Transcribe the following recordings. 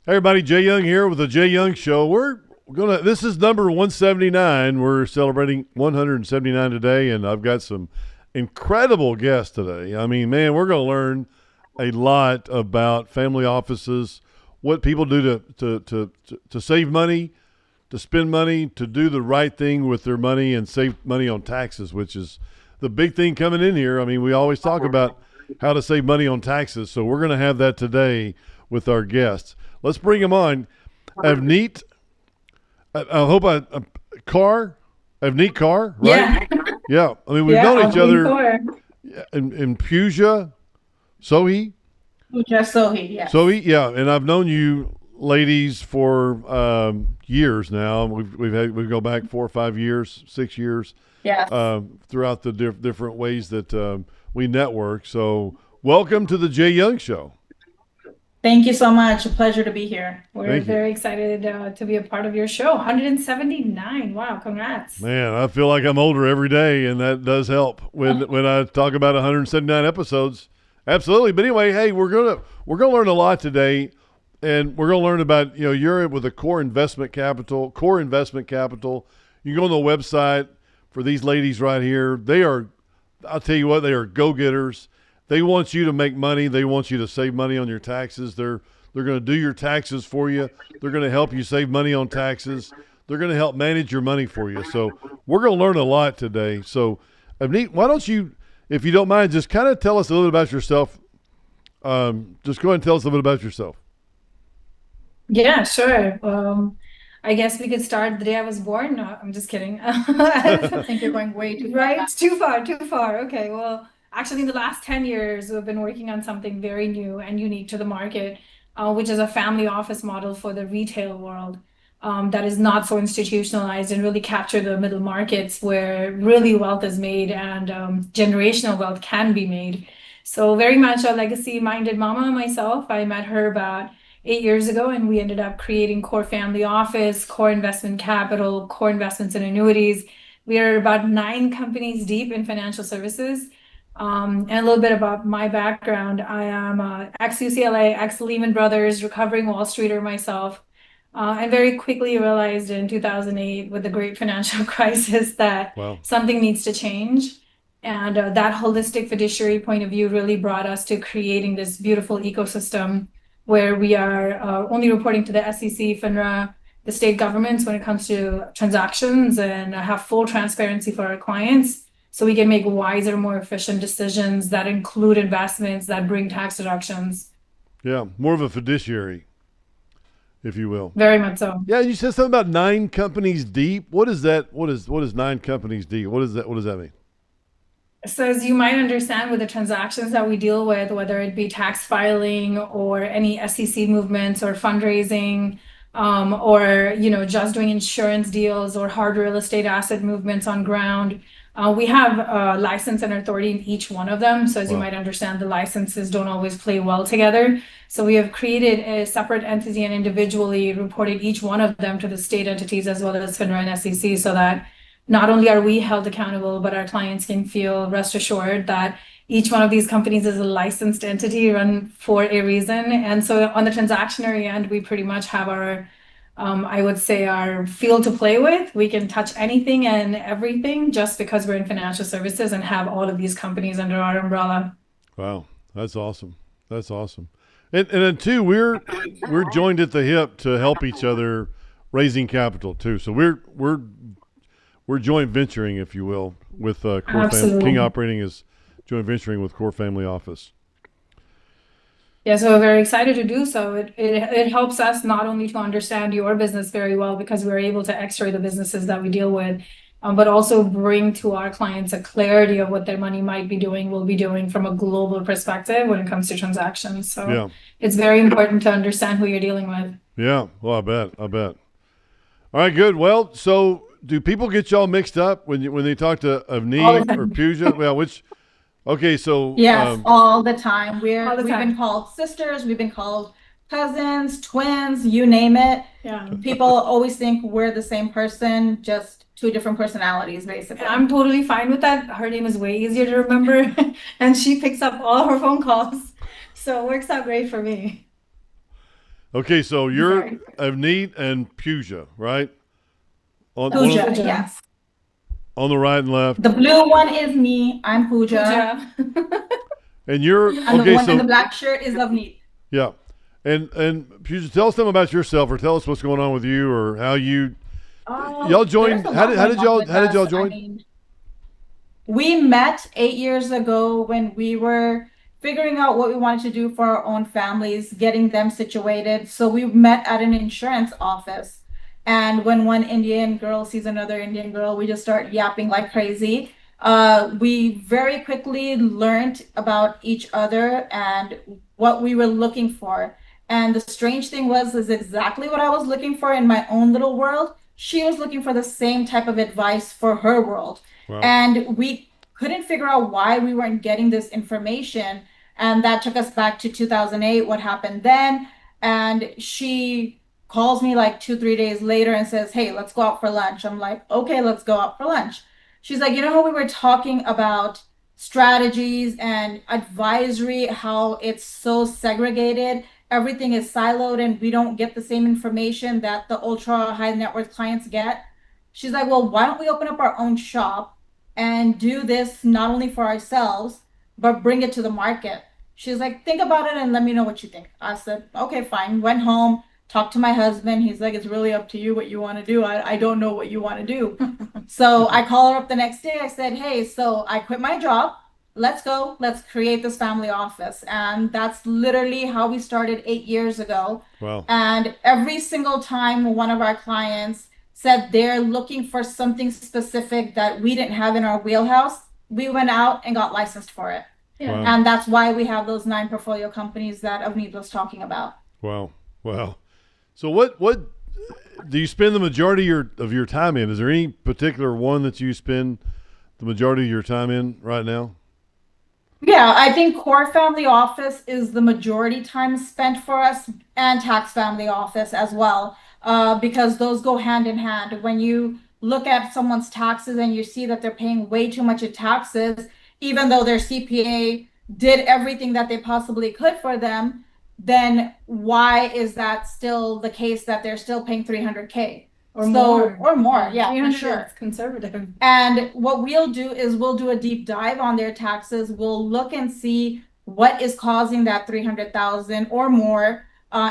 Hey everybody, Jay Young here with the Jay Young Show. This is number 179. We're celebrating 179 today, and I've got some incredible guests today. I mean, man, we're gonna learn a lot about family offices, what people do to save money, to spend money, to do the right thing with their money and save money on taxes, which is the big thing coming in here. I mean, we always talk about how to save money on taxes, so we're gonna have that today with our guests. Let's bring him on. Avneet, I hope Kaur, Avneet Kaur, right? Yeah, Yeah. I mean, we've yeah, known each Avneet other Kaur. in Puja Sohi. Puja Sohi, yes. Sohi, yeah. And I've known you ladies for years now. We go back 4 or 5 years, 6 years, Yes. throughout the different ways that we network. So welcome to the Jay Young Show. Thank you so much. A pleasure to be here. We're Thank you. very excited to be a part of your show. 179. Wow, congrats. Man, I feel like I'm older every day, and that does help when I talk about 179 episodes. Absolutely. But anyway, hey, we're gonna learn a lot today, and we're gonna learn about you're with a Core Investment Capital. Core Investment Capital. You can go on the website for these ladies right here. They are, I'll tell you what, they are go getters. They want you to make money. They want you to save money on your taxes. They're going to do your taxes for you. They're going to help you save money on taxes. They're going to help manage your money for you. So we're going to learn a lot today. So, Avneet, why don't you, if you don't mind, just kind of tell us a little bit about yourself. Just go ahead and tell us a little bit about yourself. Yeah, sure. I guess we could start the day I was born. No, I'm just kidding. I think you're going way too far. Right? Too far, too far. Okay, well, actually, in the last 10 years, we've been working on something very new and unique to the market, which is a family office model for the retail world, that is not so institutionalized and really capture the middle markets where really wealth is made and generational wealth can be made. So very much a legacy-minded mama myself. I met her about 8 years ago, and we ended up creating Core Family Office, Core Investment Capital, Core Investments and Annuities. We are about 9 companies deep in financial services. And a little bit about my background. I am ex-UCLA, ex-Lehman Brothers, recovering Wall Streeter myself. And very quickly realized in 2008 with the great financial crisis that Wow. something needs to change. And that holistic fiduciary point of view really brought us to creating this beautiful ecosystem where we are only reporting to the SEC, FINRA, the state governments when it comes to transactions, and have full transparency for our clients so we can make wiser, more efficient decisions that include investments that bring tax deductions. Yeah, more of a fiduciary, if you will. Very much so. Yeah, you said something about 9 companies deep. What is that? What is 9 companies deep? What is that? What does that mean? So as you might understand with the transactions that we deal with, whether it be tax filing or any SEC movements or fundraising, or just doing insurance deals or hard real estate asset movements on ground, we have license and authority in each one of them. So as you Wow. might understand, the licenses don't always play well together. So we have created a separate entity and individually reported each one of them to the state entities as well as FINRA and SEC so that not only are we held accountable, but our clients can feel rest assured that each one of these companies is a licensed entity run for a reason. And so on the transactionary end, we pretty much have our, I would say, our field to play with. We can touch anything and everything just because we're in financial services and have all of these companies under our umbrella. Wow, that's awesome. That's awesome. And then too, we're joined at the hip to help each other raising capital too. So we're joint venturing, if you will, with Core Family. King Absolutely. Operating is joint venturing with Core Family Office. Yeah, so we're very excited to do so. It helps us not only to understand your business very well because we're able to x-ray the businesses that we deal with, but also bring to our clients a clarity of what their money might be doing, will be doing from a global perspective when it comes to transactions. So Yeah, it's very important to understand who you're dealing with. yeah. Well, I bet. I bet. All right, good. Well, so do people get y'all mixed up when they talk to All the Avneet or time. Puja? Well, which okay, so Yes, all the time. All the We've been time. called sisters, we've been called cousins, twins, you name it. Yeah. People always think we're the same person, just two different personalities, basically. I'm totally fine with that. Her name is way easier to remember, and she picks up all her phone calls. So it works out great for me. Okay, so you're Sorry. Avneet and Puja, right? Puja, yes. On the right and left. The blue one is me. I'm Puja. Puja. And you're And the okay. one in the So black shirt is Avneet. yeah, and Puja, tell us something about yourself, or tell us what's going on with you, or how you y'all joined. There's a How lot did going y'all on with how did y'all us. join? I mean, we met 8 years ago when we were figuring out what we wanted to do for our own families, getting them situated. So we met at an insurance office. And when one Indian girl sees another Indian girl, we just start yapping like crazy. We very quickly learned about each other and what we were looking for. And the strange thing is exactly what I was looking for in my own little world. She was looking for the same type of advice for her world. Wow. And we couldn't figure out why we weren't getting this information. And that took us back to 2008, what happened then. And she calls me like 2, 3 days later and says, "Hey, let's go out for lunch." I'm like, "Okay, let's go out for lunch." She's like, "You know how we were talking about strategies and advisory, how it's so segregated? Everything is siloed and we don't get the same information that the ultra high net worth clients get." She's like, "Well, why don't we open up our own shop and do this not only for ourselves, but bring it to the market?" She's like, "Think about it and let me know what you think." I said, "Okay, fine." Went home, talked to my husband. He's like, "It's really up to you what you want to do. I don't know what you want to do." So I call her up the next day. I said, "Hey, so I quit my job. Let's go. Let's create this family office." And that's literally how we started 8 years ago. Wow. And every single time one of our clients said they're looking for something specific that we didn't have in our wheelhouse, we went out and got licensed for it. Yeah. Wow. And that's why we have those 9 portfolio companies that Avneet was talking about. Wow. Wow. So what do you spend the majority of your time in? Is there any particular one that you spend the majority of your time in right now? Yeah, I think core family office is the majority time spent for us, and tax family office as well, because those go hand in hand. When you look at someone's taxes and you see that they're paying way too much in taxes, even though their CPA did everything that they possibly could for them, then why is that still the case that they're still paying 300K? Or more. Or more, yeah, for 300 sure. is conservative. And what we'll do is we'll do a deep dive on their taxes. We'll look and see what is causing that 300,000 or more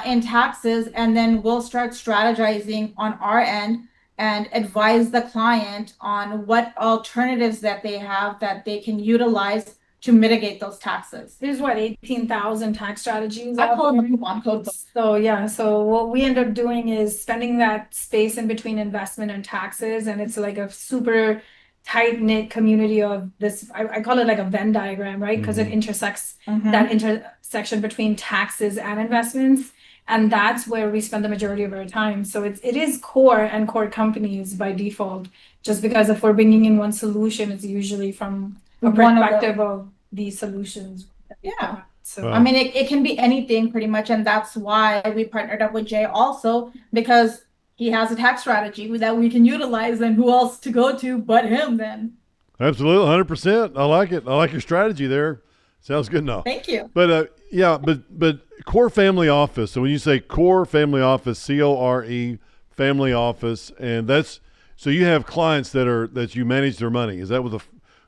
in taxes, and then we'll start strategizing on our end and advise the client on what alternatives that they have that they can utilize to mitigate those taxes. There's 18,000 tax strategies I out call there. them coupon code. So yeah, so what we end up doing is spending that space in between investment and taxes, and it's like a super tight-knit community of this. I call it like a Venn diagram, right? Because it intersects that intersection between taxes and investments, and that's where we spend the majority of our time. So it is core and core companies by default, just because if we're bringing in one solution, it's usually from a One of the- perspective of these solutions. Yeah. So Wow. I mean, it can be anything pretty much, and that's why we partnered up with Jay also, because he has a tax strategy that we can utilize, and who else to go to but him then. Absolutely, 100%. I like it. I like your strategy there. Sounds good enough. Thank you. But yeah, but core family office. So when you say core family office, CORE family office, and that's so you have clients that you manage their money. Is that with a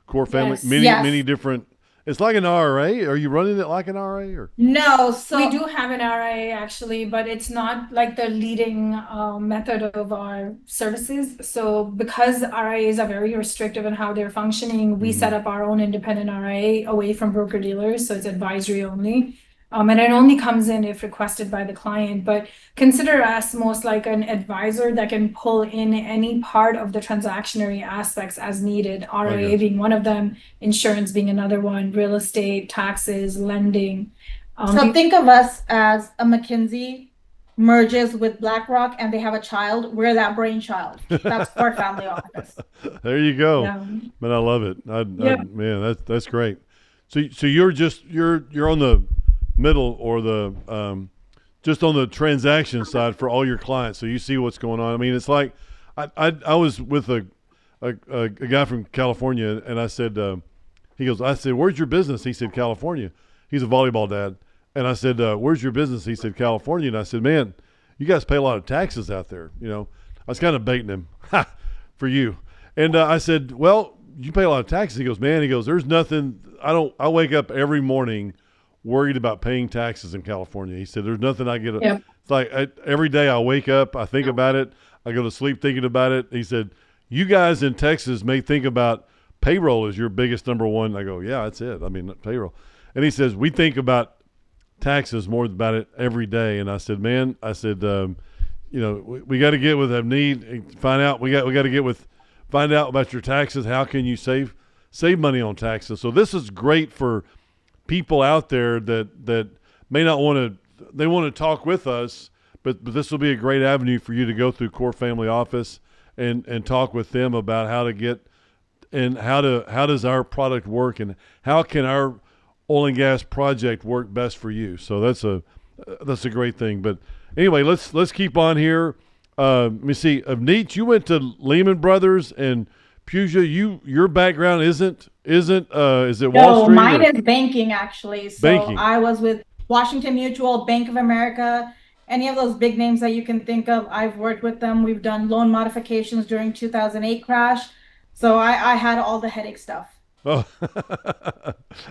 core family? Yes. Many different. It's like an RA. Are you running it like an RA or? No, so we do have an RIA actually, but it's not like the leading method of our services. So because RIAs are very restrictive in how they're functioning, we set up our own independent RIA away from broker dealers. So it's advisory only. And it only comes in if requested by the client, but consider us most like an advisor that can pull in any part of the transactionary aspects as needed, RIA being one of them, insurance being another one, real estate, taxes, lending. so think of us as a McKinsey merges with BlackRock and they have a child. We're that brainchild. That's core family office. There you go. Yeah. But I love it. Yeah. Man, that's great. So you're on the middle or the just on the transaction side for all your clients. So you see what's going on. I mean, it's like I was with a guy from California, and I said, I said, "Where's your business?" He said, "California." He's a volleyball dad. And I said, where's your business? He said, California. And I said, man, you guys pay a lot of taxes out there. You know, I was kind of baiting him for you. And I said, well, you pay a lot of taxes. He goes, man, there's nothing. I wake up every morning worried about paying taxes in California. He said, there's nothing I get. Yep. It's like every day I wake up, I think about it. I go to sleep thinking about it. He said, you guys in Texas may think about payroll as your biggest number one. I go, yeah, that's it. I mean, payroll. And he says, we think about taxes more about it every day. And I said, man, you know, we got to get with Avneet and find out. We got to find out about your taxes. How can you save money on taxes? So this is great for people out there that may not want to. They want to talk with us, but this will be a great avenue for you to go through Core Family Office and talk with them about how to get and how does our product work and how can our oil and gas project work best for you. So that's a great thing. But anyway, let's keep on here. Let me see. Avneet, you went to Lehman Brothers and Puja. Your background isn't is it Wall Street? No, mine is banking actually. So Banking. I was with Washington Mutual, Bank of America, any of those big names that you can think of. I've worked with them. We've done loan modifications during 2008 crash. So I had all the headache stuff. Oh,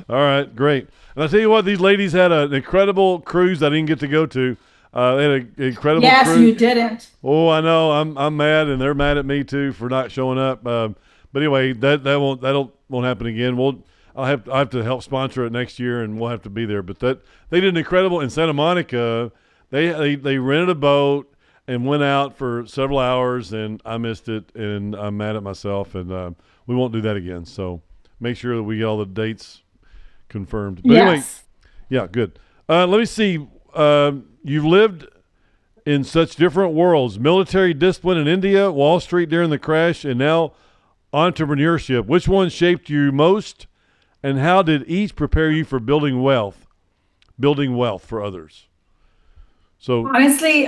all right, great. And I tell you what, these ladies had an incredible cruise I didn't get to go to. They had an incredible Yes, cruise. you didn't. Oh, I know. I'm mad, and they're mad at me too for not showing up. But anyway, that won't happen again. I have to help sponsor it next year, and we'll have to be there. But they did an incredible in Santa Monica. They rented a boat and went out for several hours, and I missed it, and I'm mad at myself, and we won't do that again. So make sure that we get all the dates confirmed. But anyway, Yes. yeah, good. Let me see. You've lived in such different worlds: military discipline in India, Wall Street during the crash, and now entrepreneurship. Which one shaped you most, and how did each prepare you for building wealth for others? So Honestly,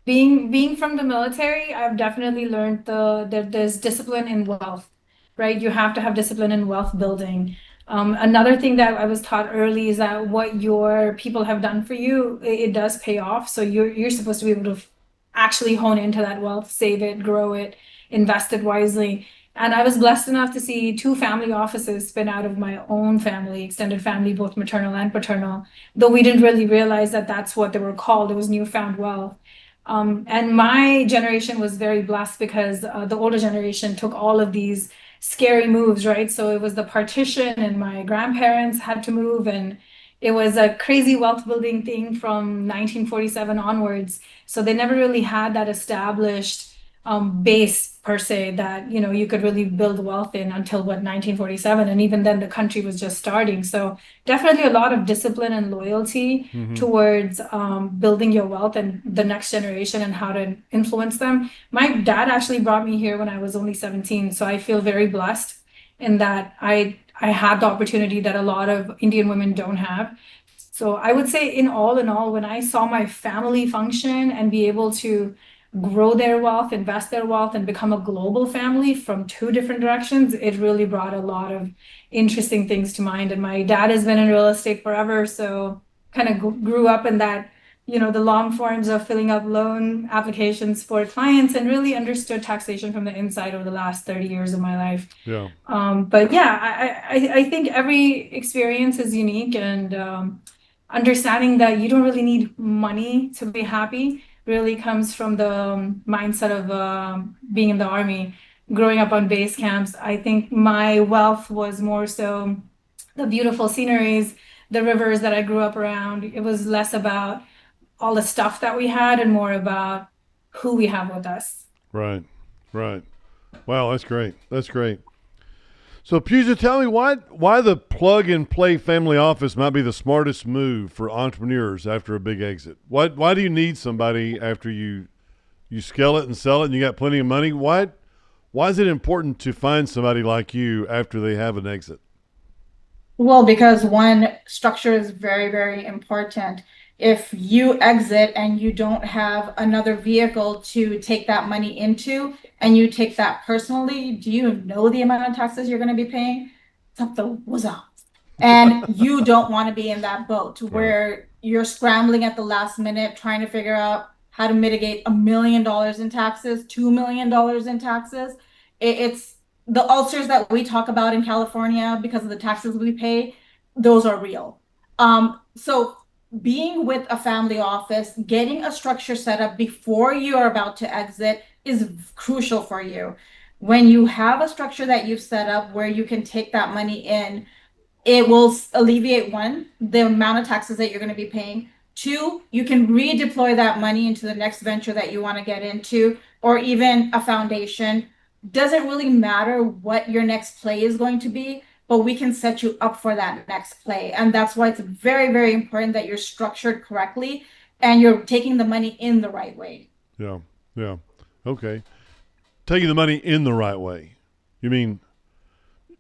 being from the military, I've definitely learned that there's discipline in wealth, right? You have to have discipline in wealth building. Another thing that I was taught early is that what your people have done for you, it does pay off. So you're supposed to be able to actually hone into that wealth, save it, grow it, invest it wisely. And I was blessed enough to see 2 family offices spin out of my own family, extended family, both maternal and paternal, though we didn't really realize that that's what they were called. It was newfound wealth. And my generation was very blessed because the older generation took all of these scary moves, right? So it was the partition, and my grandparents had to move, and it was a crazy wealth building thing from 1947 onwards. So they never really had that established base per se that you could really build wealth in until 1947, and even then the country was just starting. So definitely a lot of discipline and loyalty towards building your wealth and the next generation and how to influence them. My dad actually brought me here when I was only 17, so I feel very blessed in that I had the opportunity that a lot of Indian women don't have. So I would say in all, when I saw my family function and be able to grow their wealth, invest their wealth, and become a global family from 2 different directions, it really brought a lot of interesting things to mind. And my dad has been in real estate forever, so kind of grew up in that, the long forms of filling up loan applications for clients, and really understood taxation from the inside over the last 30 years of my life. yeah, But yeah, I think every experience is unique, and understanding that you don't really need money to be happy really comes from the mindset of being in the Army, growing up on base camps. I think my wealth was more so the beautiful sceneries, the rivers that I grew up around. It was less about all the stuff that we had and more about who we have with us. right. Wow, that's great. So, Puja, tell me why the plug-and-play family office might be the smartest move for entrepreneurs after a big exit. Why do you need somebody after you scale it and sell it and you got plenty of money? Why is it important to find somebody like you after they have an exit? Well, because one, structure is very, very important. If you exit and you don't have another vehicle to take that money into, and you take that personally, do you know the amount of taxes you're going to be paying? It's up the wazoo. And you don't want to be in that boat where you're scrambling at the last minute trying to figure out how to mitigate $1 million in taxes, $2 million in taxes. It's the ulcers that we talk about in California because of the taxes we pay, those are real. So being with a family office, getting a structure set up before you are about to exit is crucial for you. When you have a structure that you've set up where you can take that money in, it will alleviate, one, the amount of taxes that you're going to be paying. Two, you can redeploy that money into the next venture that you want to get into, or even a foundation. Doesn't really matter what your next play is going to be, but we can set you up for that next play. And that's why it's very, very important that you're structured correctly and you're taking the money in the right way. Yeah. Yeah. Okay. Taking the money in the right way. You mean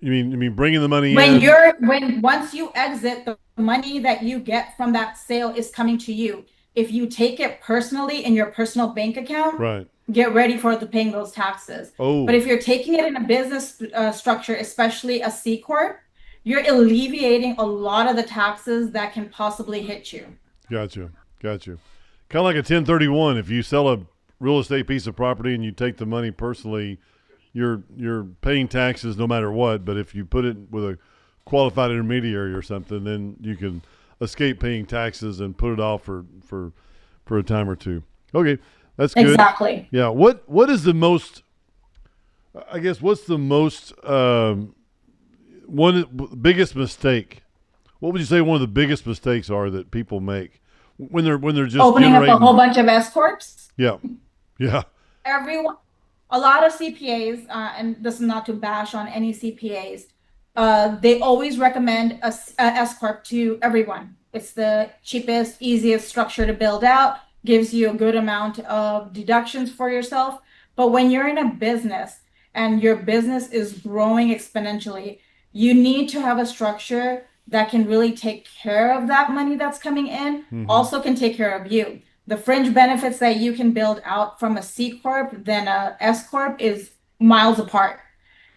bringing the money in? Once you exit, the money that you get from that sale is coming to you. If you take it personally in your personal bank account, right, get ready for paying those taxes. Oh. But if you're taking it in a business structure, especially a C corp, you're alleviating a lot of the taxes that can possibly hit you. Gotcha. Kind of like a 1031. If you sell a real estate piece of property and you take the money personally, you're paying taxes no matter what. But if you put it with a qualified intermediary or something, then you can escape paying taxes and put it off for a time or two. Okay, that's good. Exactly. Yeah. What is the most? I guess what's the most biggest mistake? What would you say one of the biggest mistakes are that people make when they're just opening up a whole bunch of S corps? Yeah. A lot of CPAs, and this is not to bash on any CPAs, they always recommend a S corp to everyone. It's the cheapest, easiest structure to build out, gives you a good amount of deductions for yourself. But when you're in a business and your business is growing exponentially, you need to have a structure that can really take care of that money that's coming in, also can take care of you. The fringe benefits that you can build out from a C corp than a S corp is miles apart.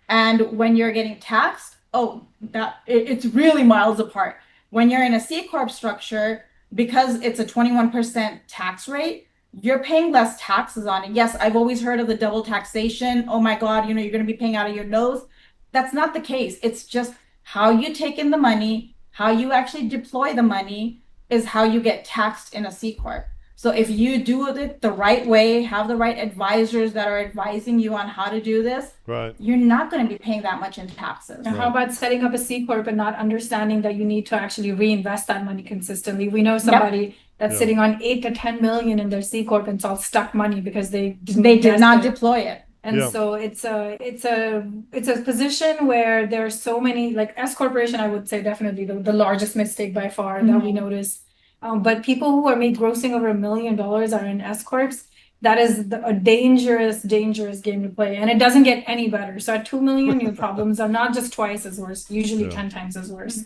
And when you're getting taxed, it's really miles apart. When you're in a C corp structure, because it's a 21% tax rate, you're paying less taxes on it. Yes, I've always heard of the double taxation. Oh my God, you're going to be paying out of your nose. That's not the case. It's just how you take in the money, how you actually deploy the money is how you get taxed in a C corp. So if you do it the right way, have the right advisors that are advising you on how to do this, right, you're not going to be paying that much in taxes. Now, how about setting up a C corp and not understanding that you need to actually reinvest that money consistently? We know somebody that's sitting on 8 to 10 million in their C corp and it's all stuck money because they did not deploy it. And so it's a position where there are so many, like S corporation, I would say definitely the largest mistake by far that we notice. But people who are grossing over $1 million are in S corps. That is a dangerous game to play, and it doesn't get any better. So at 2 million, your problems are not just twice as worse, usually 10 times as worse.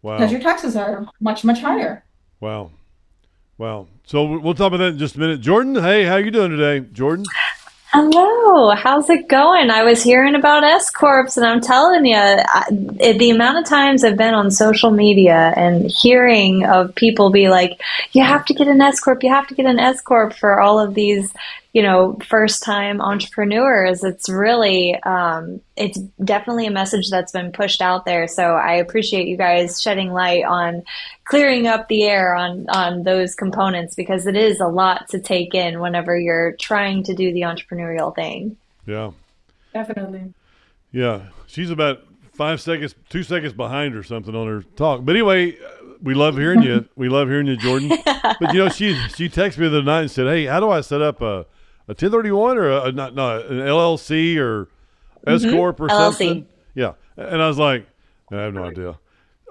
Wow. Because your taxes are much, much higher. Wow. So we'll talk about that in just a minute. Jordan, hey, how you doing today, Jordan? Hello, how's it going? I was hearing about S Corps, and I'm telling you, the amount of times I've been on social media and hearing of people be like, you have to get an S Corp, you have to get an S Corp for all of these, first-time entrepreneurs. It's really, it's definitely a message that's been pushed out there. So I appreciate you guys shedding light on clearing up the air on those components, because it is a lot to take in whenever you're trying to do the entrepreneurial thing. Yeah. Definitely. Yeah. She's about 2 seconds behind or something on her talk. But anyway, we love hearing you. We love hearing you, Jordan. But she texted me the other night and said, hey, how do I set up a 1031 or an LLC or S Corp or LLC. something? Yeah. And I was like, I have no idea.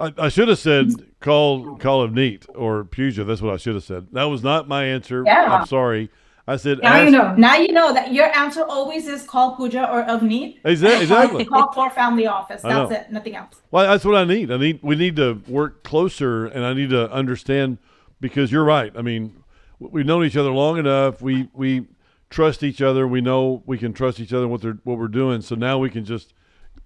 I should have said call Avneet or Puja. That's what I should have said. That was not my answer. Yeah. I'm sorry. I said now you know that your answer always is call Puja or Avneet. Exactly. Call Core Family Office. That's it. Nothing else. Well, that's what I need. We need to work closer, and I need to understand, because you're right. I mean, we've known each other long enough. We trust each other. We know we can trust each other what we're doing. So now we can just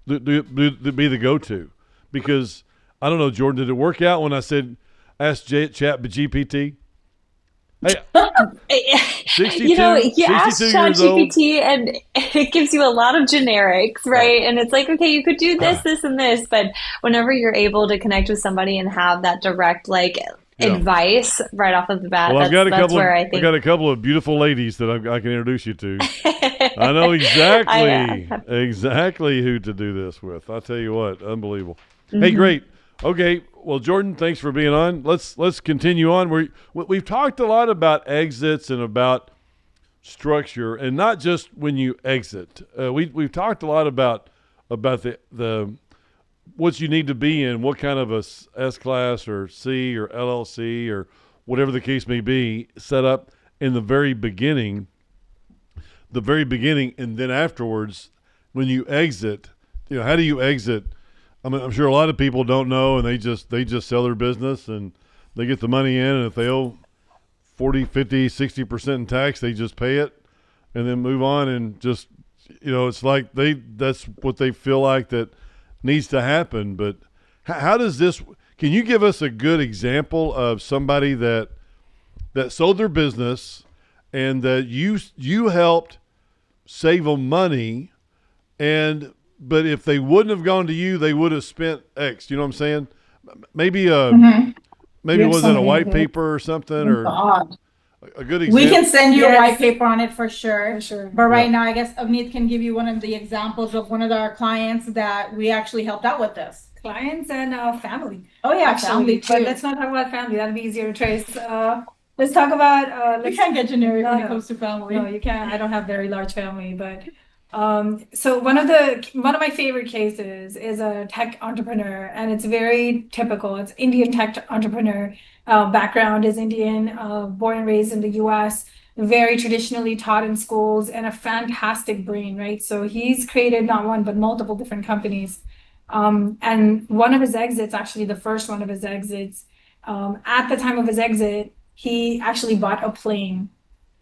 be the go-to. Because I don't know, Jordan, did it work out when I said Ask Chat GPT. Hey, 62, you know, you ask 62 years old. ChatGPT and it gives you a lot of generics, right? And it's like, okay, you could do this, this, and this, but whenever you're able to connect with somebody and have that direct advice right off of the bat, well, that's where I think I got a couple of beautiful ladies that I can introduce you to. I know exactly who to do this with. I'll tell you what, unbelievable. Hey, great. Okay, well, Jordan, thanks for being on. Let's continue on. We've talked a lot about exits and about structure, and not just when you exit. We've talked a lot about the what you need to be in, what kind of a S class or C or LLC or whatever the case may be, set up in the very beginning, and then afterwards, when you exit, how do you exit? I mean, I'm sure a lot of people don't know, and they just sell their business and they get the money in, and if they owe 40, 50, 60% in tax, they just pay it and then move on, and just, it's like that's what they feel like that needs to happen. But how does this, can you give us a good example of somebody that sold their business and that you helped save them money, but if they wouldn't have gone to you, they would have spent X. You know what I'm saying? Maybe was it a white paper or something, or a good example? We can send you a white paper on it for sure. But right Yeah. now, I guess Avneet can give you one of the examples of one of our clients that we actually helped out with this. Clients and family. Oh yeah, Actually, family but too. let's not talk about family. That'll be easier to trace. Let's talk about. We can't get generic when No. it comes to family. No, you can't. I don't have very large family, but so one of my favorite cases is a tech entrepreneur, and it's very typical. It's Indian tech entrepreneur. Background is Indian, born and raised in the US, very traditionally taught in schools, and a fantastic brain, right? So he's created not one but multiple different companies. And one of his exits, actually the first one of his exits, at the time of his exit, he actually bought a plane.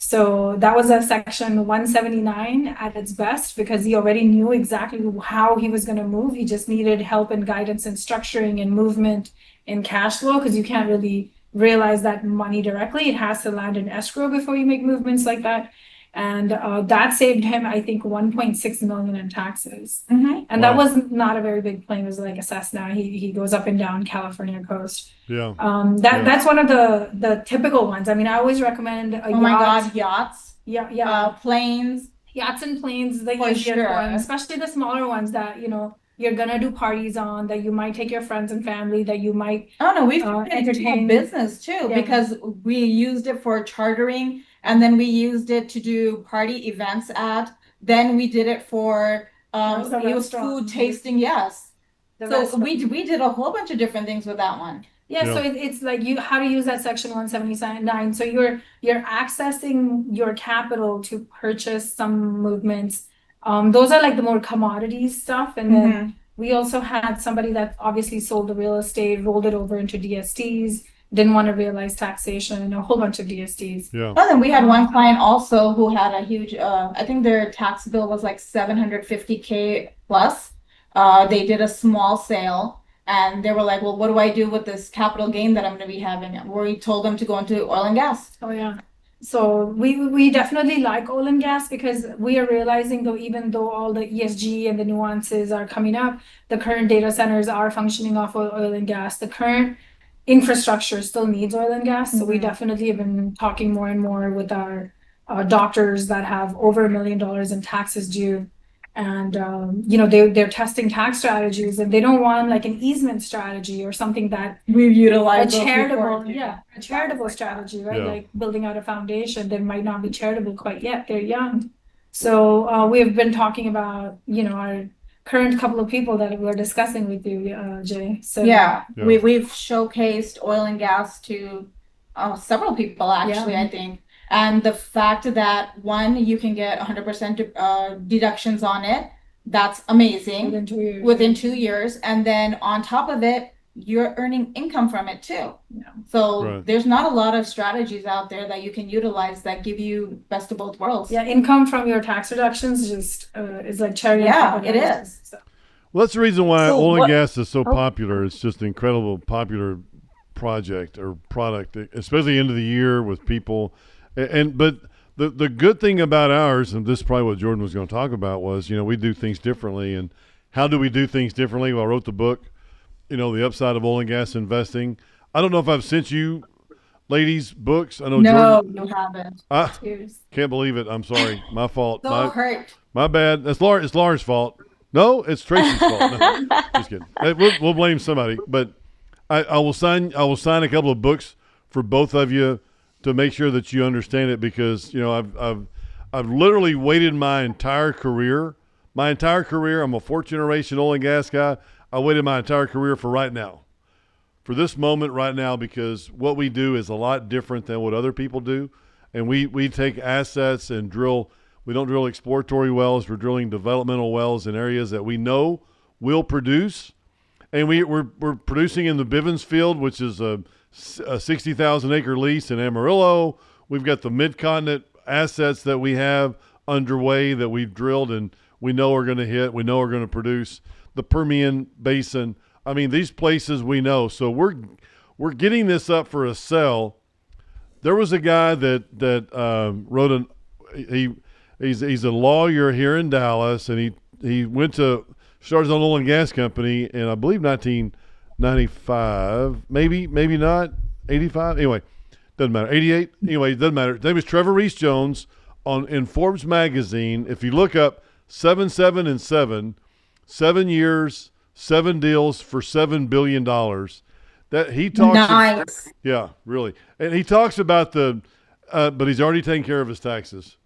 So that was a Section 179 at its best, because he already knew exactly how he was going to move. He just needed help and guidance and structuring and movement in cash flow, because you can't really realize that money directly. It has to land in escrow before you make movements like that. And that saved him, I think, 1.6 million in taxes. Mm-hmm. And Wow. that was not a very big plane. It was like a Cessna. He goes up and down California coast. Yeah. That's one of the typical ones. I mean, I always recommend a Oh my yacht. God, yachts, Yeah. planes. Yachts and planes, the For easier sure. ones, especially the smaller ones that, you're gonna do parties on, that you might take your friends and family, that you might Oh no, we've turned it into a entertain. business too, Yeah. because we used it for chartering, and then we used it to do party events at. Then we did it for That was a it was restaurant. food tasting. Yes, The so restaurant. we did a whole bunch of different things with that one. Yeah, so Yeah. it's like how to use that Section 179. So you're accessing your capital to purchase some movements. Those are like the more commodity stuff. And then we also had somebody that obviously sold the real estate, rolled it over into DSTs, didn't want to realize taxation, a whole bunch of DSTs. Yeah. Oh, then we had one client also who had a huge, I think their tax bill was like 750K plus. They did a small sale, and they were like, well, what do I do with this capital gain that I'm going to be having? We told them to go into oil and gas. Oh yeah. So we definitely like oil and gas, because we are realizing, though, even though all the ESG and the nuances are coming up, the current data centers are functioning off of oil and gas. The current infrastructure still needs oil and gas. So we definitely have been talking more and more with our doctors that have over $1 million in taxes due. And they're testing tax strategies, and they don't want like an easement strategy or something that We've utilized a those charitable, before. a charitable strategy, right? Yeah. Like building out a foundation that might not be charitable quite yet. They're young. So we've been talking about, our current couple of people that we're discussing with you, Jay. So Yeah, Yeah. we've showcased oil and gas to several people actually, Yeah. I think. And the fact that one, you can get 100% deductions on it, that's amazing within 2 years. within 2 years. And then on top of it, you're earning income from it too. Yeah. So Right. there's not a lot of strategies out there that you can utilize that give you best of both worlds. Yeah, income from your tax reductions just is like cherry on Yeah, top of it everything. is. So, Well, that's the reason why So oil and what- gas is so popular. It's just incredible popular project or product, especially end of the year with people. But the good thing about ours, and this is probably what Jordan was going to talk about, was, we do things differently. And how do we do things differently? Well, I wrote the book, The Upside of Oil and Gas Investing. I don't know if I've sent you ladies books. I know No, Jordan, you haven't. I Cheers. can't believe it. I'm sorry. My fault. So hurt. My bad. It's Laura's fault. No, it's Tracy's fault. No, just kidding. We'll blame somebody. But I will sign a couple of books for both of you to make sure that you understand it, because I've literally waited my entire career. I'm a fourth generation oil and gas guy. I waited my entire career for right now, for this moment right now, because what we do is a lot different than what other people do, and we take assets and drill. We don't drill exploratory wells. We're drilling developmental wells in areas that we know will produce. And we're producing in the Bivens field, which is a 60,000 acre lease in Amarillo. We've got the Mid-Continent assets that we have underway that we've drilled and we know are going to hit. We know are going to produce. The Permian Basin. I mean, these places we know. So we're getting this up for a sell. There was a guy that wrote he's a lawyer here in Dallas, and he started his own oil and gas company in, I believe, 1995, maybe not 85. Anyway, doesn't matter. 88. Anyway, doesn't matter. His name is Trevor Reese Jones in Forbes magazine. If you look up 7 years, 7 deals for $7 billion. That he talks. Nice. Yeah, really, and he talks about but he's already taken care of his taxes.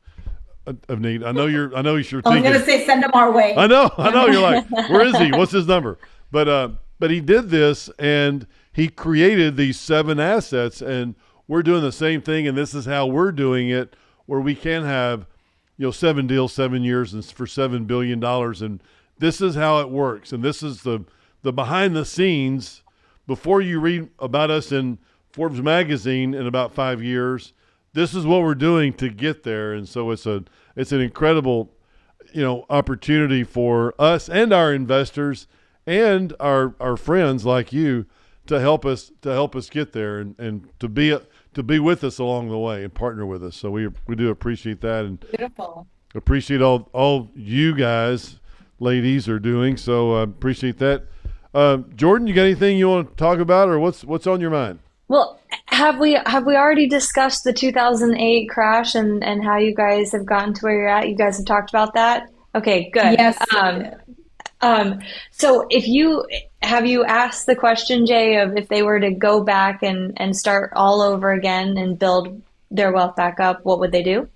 Avneet, I know you're I was thinking. going to say send them our way. I know. You're like, where is he? What's his number? But he did this, and he created these 7 assets, and we're doing the same thing, and this is how we're doing it, where we can have, 7 deals, 7 years, and for $7 billion, and this is how it works, and this is the behind the scenes. Before you read about us in Forbes magazine in about 5 years, this is what we're doing to get there. And so it's an incredible, opportunity for us and our investors and our friends like you to help us get there and to be with us along the way and partner with us. So we do appreciate that, and Beautiful. appreciate all you guys, ladies, are doing. So appreciate that. Jordan, you got anything you want to talk about, or what's on your mind? Well, have we already discussed the 2008 crash and how you guys have gotten to where you're at? You guys have talked about that? Okay, good. Yes. So have you asked the question, Jay, of if they were to go back and start all over again and build their wealth back up, what would they do?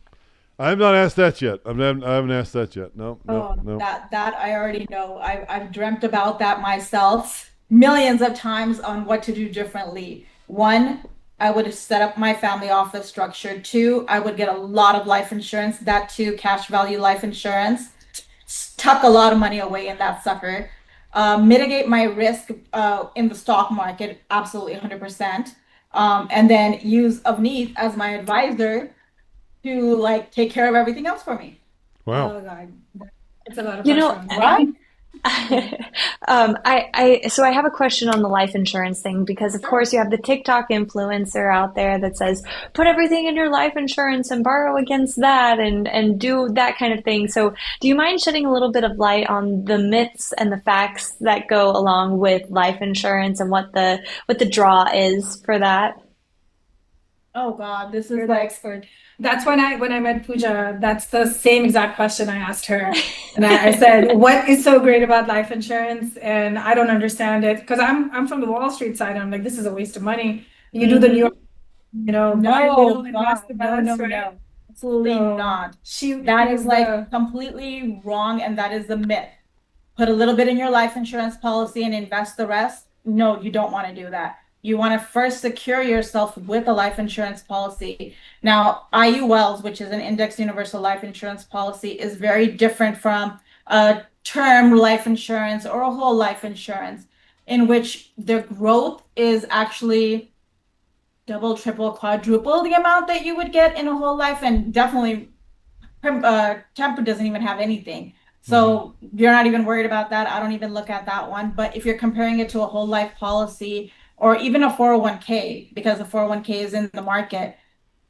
I have not asked that yet. I haven't asked that yet. No. That I already know. I've dreamt about that myself millions of times on what to do differently. 1, I would have set up my family office structure. 2, I would get a lot of life insurance, that too, cash value life insurance, tuck a lot of money away in that sucker, mitigate my risk in the stock market, absolutely 100%, and then use Avneet as my advisor to take care of everything else for me. Wow. Oh God, it's a lot of You pressure. know, Right? So I have a question on the life insurance thing, because of course you have the TikTok influencer out there that says, put everything in your life insurance and borrow against that and do that kind of thing. So do you mind shedding a little bit of light on the myths and the facts that go along with life insurance and what the draw is for that? Oh God, this You're is the expert. That's when I met Puja, that's the same exact question I asked her. And I said, what is so great about life insurance? And I don't understand it, because I'm from the Wall Street side. I'm like, this is a waste of money. You do the New York, buy little, invest the best, right? no, absolutely So not. She That is the completely wrong, and that is the myth. Put a little bit in your life insurance policy and invest the rest. No, you don't want to do that. You want to first secure yourself with a life insurance policy. Now, IULs, which is an indexed universal life insurance policy, is very different from a term life insurance or a whole life insurance, in which the growth is actually double, triple, quadruple the amount that you would get in a whole life, and definitely Temper doesn't even have anything. So you're not even worried about that. I don't even look at that one. But if you're comparing it to a whole life policy, or even a 401k, because the 401k is in the market.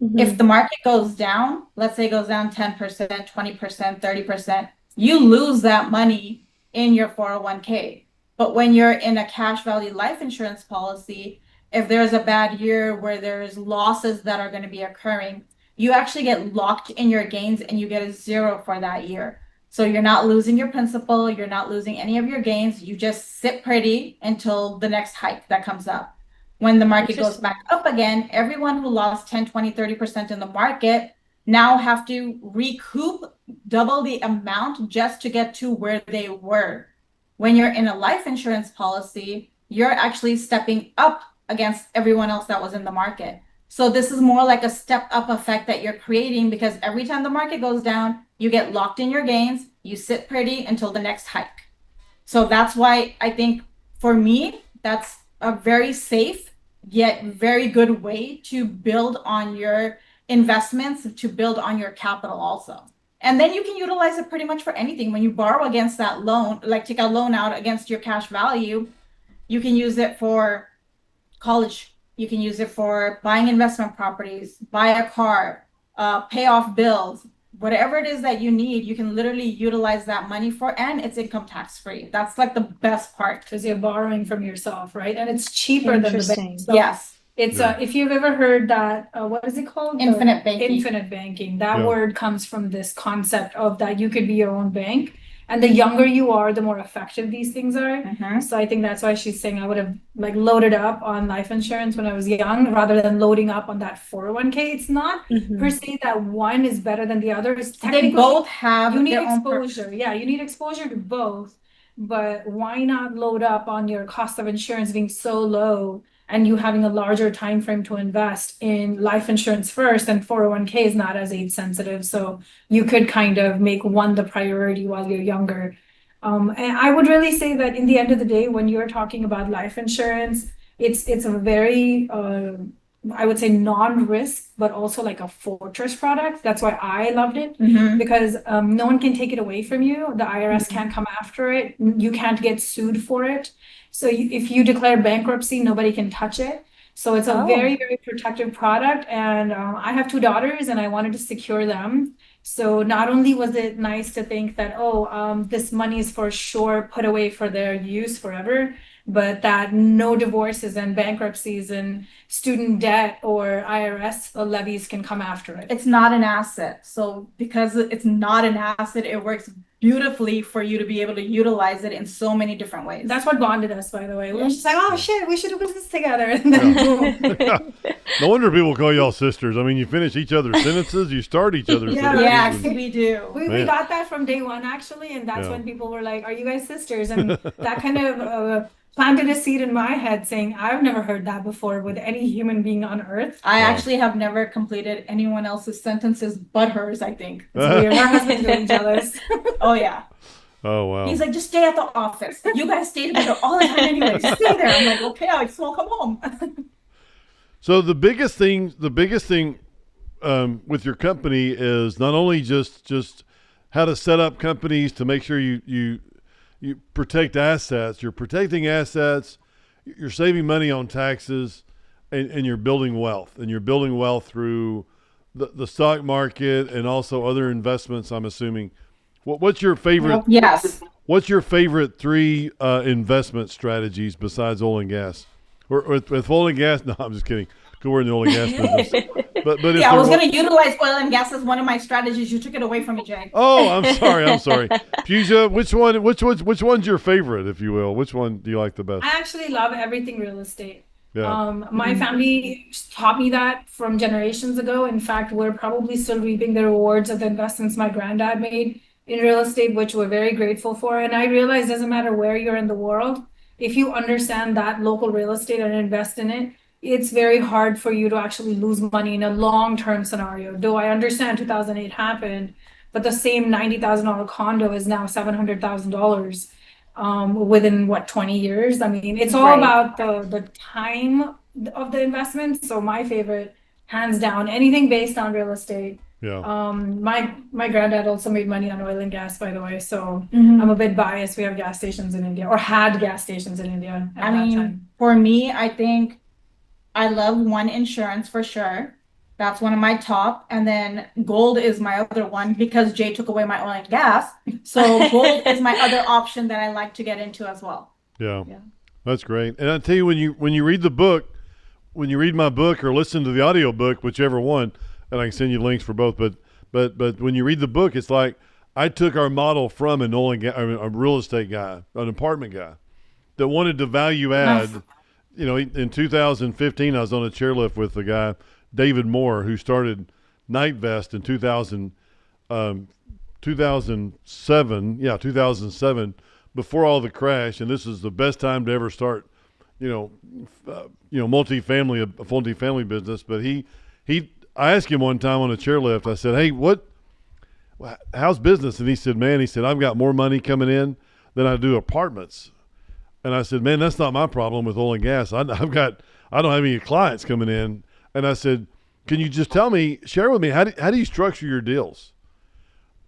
Mhm. If the market goes down, let's say it goes down 10%, 20%, 30%, you lose that money in your 401k. But when you're in a cash value life insurance policy, if there's a bad year where there's losses that are going to be occurring, you actually get locked in your gains and you get a zero for that year. So you're not losing your principal, you're not losing any of your gains. You just sit pretty until the next hike that comes up. When the market goes Interesting. back up again, everyone who lost 10, 20, 30% in the market now have to recoup double the amount just to get to where they were. When you're in a life insurance policy, you're actually stepping up against everyone else that was in the market. So this is more like a step up effect that you're creating, because every time the market goes down, you get locked in your gains, you sit pretty until the next hike. So that's why I think for me, that's a very safe yet very good way to build on your investments, to build on your capital also. And then you can utilize it pretty much for anything. When you borrow against that loan, like take a loan out against your cash value, you can use it for college. You can use it for buying investment properties, buy a car, pay off bills, whatever it is that you need, you can literally utilize that money for, and it's income tax free. That's like the best part. Because you're borrowing from yourself, right? And it's cheaper than the Interesting. bank. So Yes. it's Yeah. if you've ever heard that, what is it called? Infinite banking. Infinite banking. That Yeah. word comes from this concept of that you could be your own bank. And the younger you are, the more effective these things are. Mhm. So I think that's why she's saying I would have like loaded up on life insurance when I was young rather than loading up on that 401k. It's not Mhm. per se that one is better than the other. It's They technically both have you need their own purpose. exposure. Yeah, you need exposure to both. But why not load up on your cost of insurance being so low and you having a larger time frame to invest in life insurance first, and 401k is not as age sensitive. So you could kind of make one the priority while you're younger. And I would really say that in the end of the day, when you're talking about life insurance, it's a very I would say non-risk, but also like a fortress product. That's why I loved it, Mhm. because no one can take it away from you. The IRS can't come after it. You can't get sued for it. So if you declare bankruptcy, nobody can touch it. So it's a Oh. very, very protective product. And I have two daughters and I wanted to secure them. So not only was it nice to think that, this money is for sure put away for their use forever, but that no divorces and bankruptcies and student debt or IRS levies can come after it. It's not an asset. So because it's not an asset, it works beautifully for you to be able to utilize it in so many different ways. That's what bonded us, by the way. We were just like, oh shit, we should do business together. And then boom. No wonder people call y'all sisters. I mean, you finish each other's sentences, you start each other's Yeah. sentences. Yes, and- we do. We Man. got that from day one, actually. And that's Yeah. when people were like, are you guys sisters? And that kind of planted a seed in my head saying, I've never heard that before with any human being on earth. I Wow. actually have never completed anyone else's sentences but hers, I think. It's weird. Our husbands do each other's. Oh, yeah. Oh, wow. He's like, just stay at the office. You guys stay together all the time anyway. Just stay there. I'm like, okay, I just won't come home. So the biggest thing with your company is not only just how to set up companies to make sure you protect assets. You're protecting assets. You're saving money on taxes, and you're building wealth. And you're building wealth through the stock market and also other investments, I'm assuming. What's your favorite? Yes. What's your favorite three investment strategies besides oil and gas? Or with oil and gas? No, I'm just kidding. 'Cause we're in the oil and gas business. But if Yeah, I was there going to utilize oil and gas as one of my strategies. You took it away from me, Jay. Oh, I'm sorry. Puja, which one's your favorite, if you will? Which one do you like the best? I actually love everything real estate. Yeah. My family taught me that from generations ago. In fact, we're probably still reaping the rewards of the investments my granddad made in real estate, which we're very grateful for. And I realize it doesn't matter where you're in the world, if you understand that local real estate and invest in it, it's very hard for you to actually lose money in a long-term scenario. Though I understand 2008 happened, but the same $90,000 condo is now $700,000 within 20 years. I mean, it's all Right. about the time of the investment. So my favorite, hands down, anything based on real estate Yeah. My granddad also made money on oil and gas, by the way. So Mhm. I'm a bit biased. We have gas stations in India, or had gas stations in India at I that mean, time. for me, I think I love one insurance for sure. That's one of my top. And then gold is my other one because Jay took away my oil and gas. So gold is my other option that I like to get into as well. Yeah. Yeah. That's great. And I tell you, when you read the book, when you read my book or listen to the audio book, whichever one, and I can send you links for both. But when you read the book, it's like I took our model from an oil and gas, a real estate guy, an apartment guy that wanted to value add. You know, in 2015, I was on a chairlift with the guy David Moore, who started Night Vest in 2007. Yeah, 2007, before all the crash, and this is the best time to ever start. Multi-family, a multi-family business. But I asked him one time on a chairlift. I said, "Hey, how's business?" And he said, I've got more money coming in than I do apartments." And I said, "Man, that's not my problem with oil and gas. I don't have any clients coming in." And I said, "Can you just share with me, how do you structure your deals?"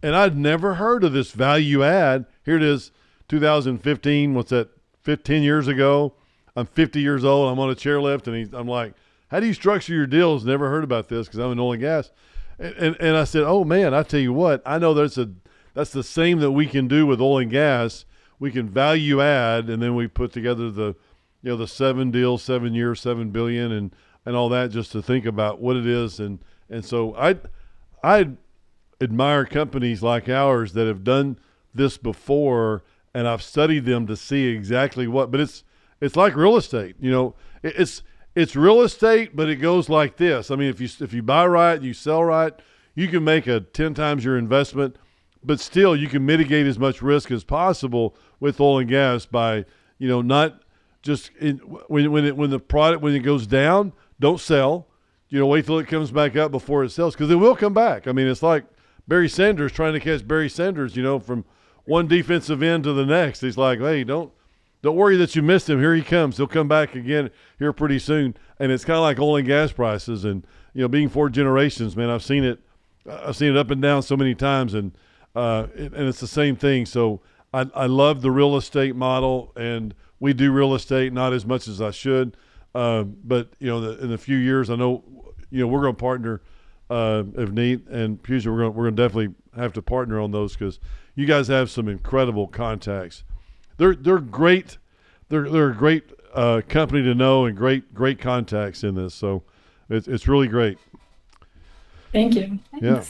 And I'd never heard of this value add. Here it is, 2015. What's that? 15 years ago. I'm 50 years old. I'm on a chairlift, and I'm like, "How do you structure your deals?" Never heard about this because I'm in oil and gas. And I said, "Oh man, I tell you what, I know that's the same that we can do with oil and gas. We can value add, and then we put together the 7 deals, 7 years, 7 billion, and all that, just to think about what it is." And so I admire companies like ours that have done this before, and I've studied them to see exactly what. But it's like real estate, It's real estate, but it goes like this. I mean, if you buy right, you sell right, you can make 10 times your investment, but still you can mitigate as much risk as possible with oil and gas by not just when it goes down, don't sell. Wait till it comes back up before it sells, because it will come back. I mean, it's like Barry Sanders trying to catch Barry Sanders, from one defensive end to the next. He's like, "Hey, don't worry that you missed him. Here he comes. He'll come back again here pretty soon." And it's kind of like oil and gas prices, and being 4 generations, man, I've seen it up and down so many times, and it's the same thing. So I love the real estate model, and we do real estate not as much as I should, but in a few years, I know we're going to partner. Avneet and Puja, we're going to definitely have to partner on those, because you guys have some incredible contacts. They're great. They're a great company to know, and great contacts in this. So it's really great. Thank you. Yeah.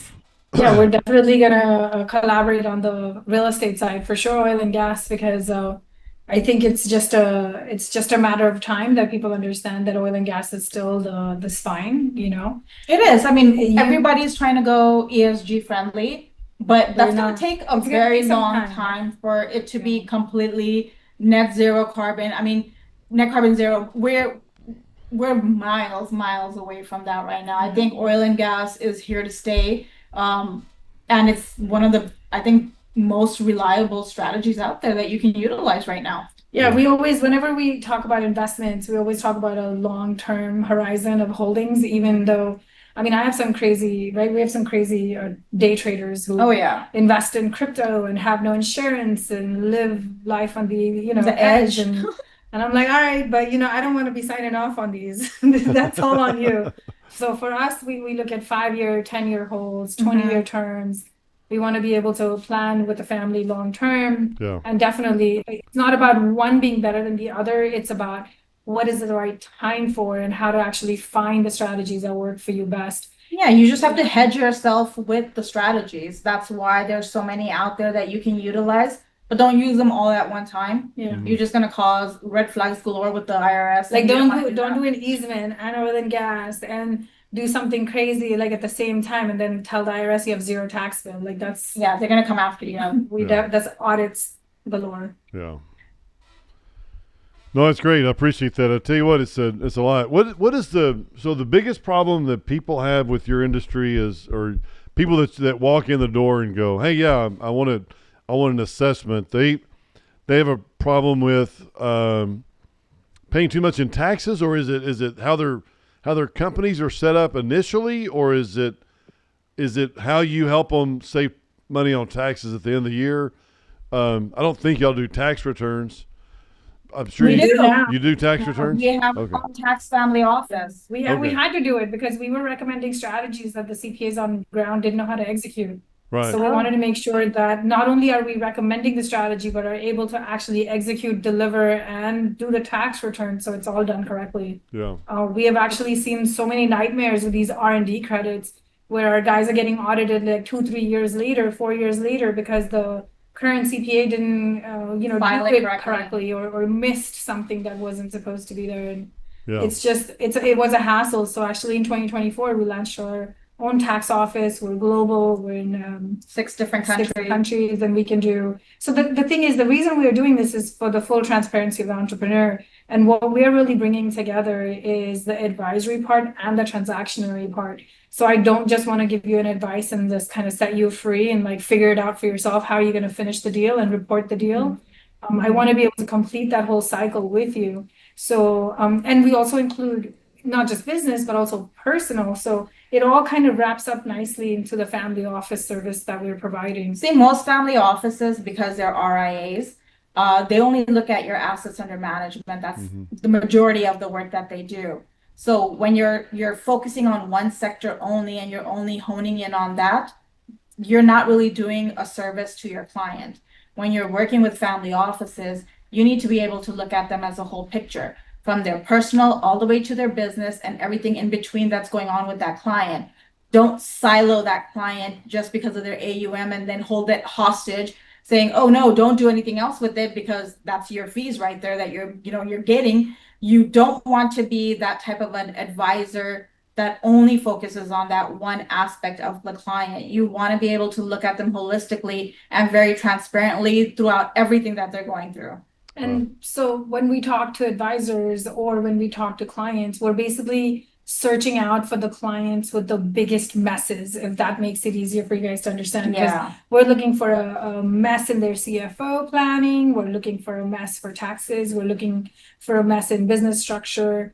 Yeah, we're definitely gonna collaborate on the real estate side for sure, oil and gas, because I think it's just a matter of time that people understand that oil and gas is still the spine. It is. I mean, everybody's trying to go ESG friendly, but that's going to take a very long time for it to be completely net zero carbon. I mean, net carbon zero. We're miles away from that right now. I think oil and gas is here to stay, and it's one of the, I think, most reliable strategies out there that you can utilize right now. Yeah, whenever we talk about investments, we always talk about a long-term horizon of holdings, even though, I mean, I have some crazy, right? We have some crazy day traders who invest in crypto and have no insurance and live life on the edge. And I'm like, all right, but I don't want to be signing off on these. That's all on you. So for us, we look at 5-year, 10-year holds, 20-year terms. We want to be able to plan with the family long term. Yeah. And definitely, it's not about one being better than the other. It's about what is the right time for, and how to actually find the strategies that work for you best. Yeah, you just have to hedge yourself with the strategies. That's why there's so many out there that you can utilize, but don't use them all at one time. Yeah. You're just going to cause red flags galore with the IRS. Like, don't do an easement and oil and gas and do something crazy like at the same time, and then tell the IRS you have zero tax bill. Like, that's they're gonna come after you. That's audits galore. Yeah. No, that's great. I appreciate that. I tell you what, it's a lot. What is the biggest problem that people have with your industry or people that walk in the door and go, "Hey, yeah, I want an assessment." They have a problem with paying too much in taxes, or is it how their companies are set up initially, or is it Is it how you help them save money on taxes at the end of the year? I don't think y'all do tax returns. I'm sure We do. you do tax returns. We have Okay. our tax family office. We Okay. had to do it because we were recommending strategies that the CPAs on the ground didn't know how to execute. Right. So we wanted to make sure that not only are we recommending the strategy, but are able to actually execute, deliver, and do the tax return, so it's all done correctly. Yeah. We have actually seen so many nightmares with these R&D credits where our guys are getting audited like 2-3 years later, 4 years later, because the current CPA didn't, File do it it correctly. correctly or missed something that wasn't supposed to be there. And Yeah. it was a hassle. So actually in 2024, we launched our own tax office. We're global. We're in 6 different six countries. countries, and we can do. So the thing is, the reason we are doing this is for the full transparency of the entrepreneur. And what we're really bringing together is the advisory part and the transactionary part. So I don't just want to give you an advice and just kind of set you free and like figure it out for yourself. How are you going to finish the deal and report the deal? I want to be able to complete that whole cycle with you. So, and we also include not just business, but also personal. So it all kind of wraps up nicely into the family office service that we're providing. See, most family offices, because they're RIAs, they only look at your assets under management. That's the majority of the work that they do. So when you're focusing on one sector only and you're only honing in on that, you're not really doing a service to your client. When you're working with family offices, you need to be able to look at them as a whole picture, from their personal all the way to their business and everything in between that's going on with that client. Don't silo that client just because of their AUM and then hold it hostage, saying, oh no, don't do anything else with it because that's your fees right there that you're getting. You don't want to be that type of an advisor that only focuses on that one aspect of the client. You want to be able to look at them holistically and very transparently throughout everything that they're going through. And so when we talk to advisors or when we talk to clients, we're basically searching out for the clients with the biggest messes, if that makes it easier for you guys to understand. Yeah. We're looking for a mess in their CFO planning. We're looking for a mess for taxes. We're looking for a mess in business structure.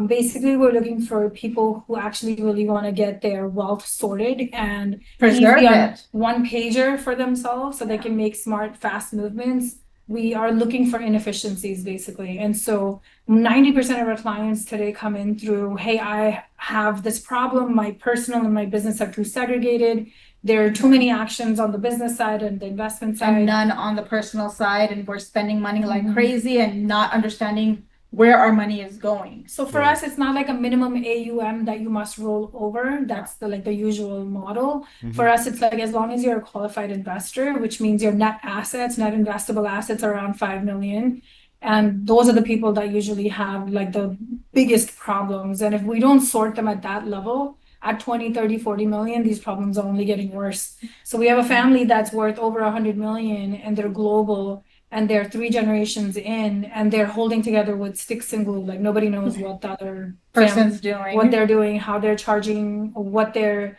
Basically, we're looking for people who actually really want to get their wealth sorted and Preserve easy on it. one pager for themselves so they can make smart, fast movements. We are looking for inefficiencies, basically. And so 90% of our clients today come in through, hey, I have this problem. My personal and my business are too segregated. There are too many actions on the business side and the investment side. And none on the personal side. And we're spending money like crazy and not understanding where our money is going. So for us, it's not like a minimum AUM that you must roll over. That's the usual model. For us, it's like as long as you're a qualified investor, which means your net investable assets are around 5 million. And those are the people that usually have like the biggest problems. And if we don't sort them at that level, at 20, 30, 40 million, these problems are only getting worse. So we have a family that's worth over 100 million and they're global. And they're 3 generations in, and they're holding together with sticks and glue. Like nobody knows what the other Person's doing. what they're doing, how they're charging, what their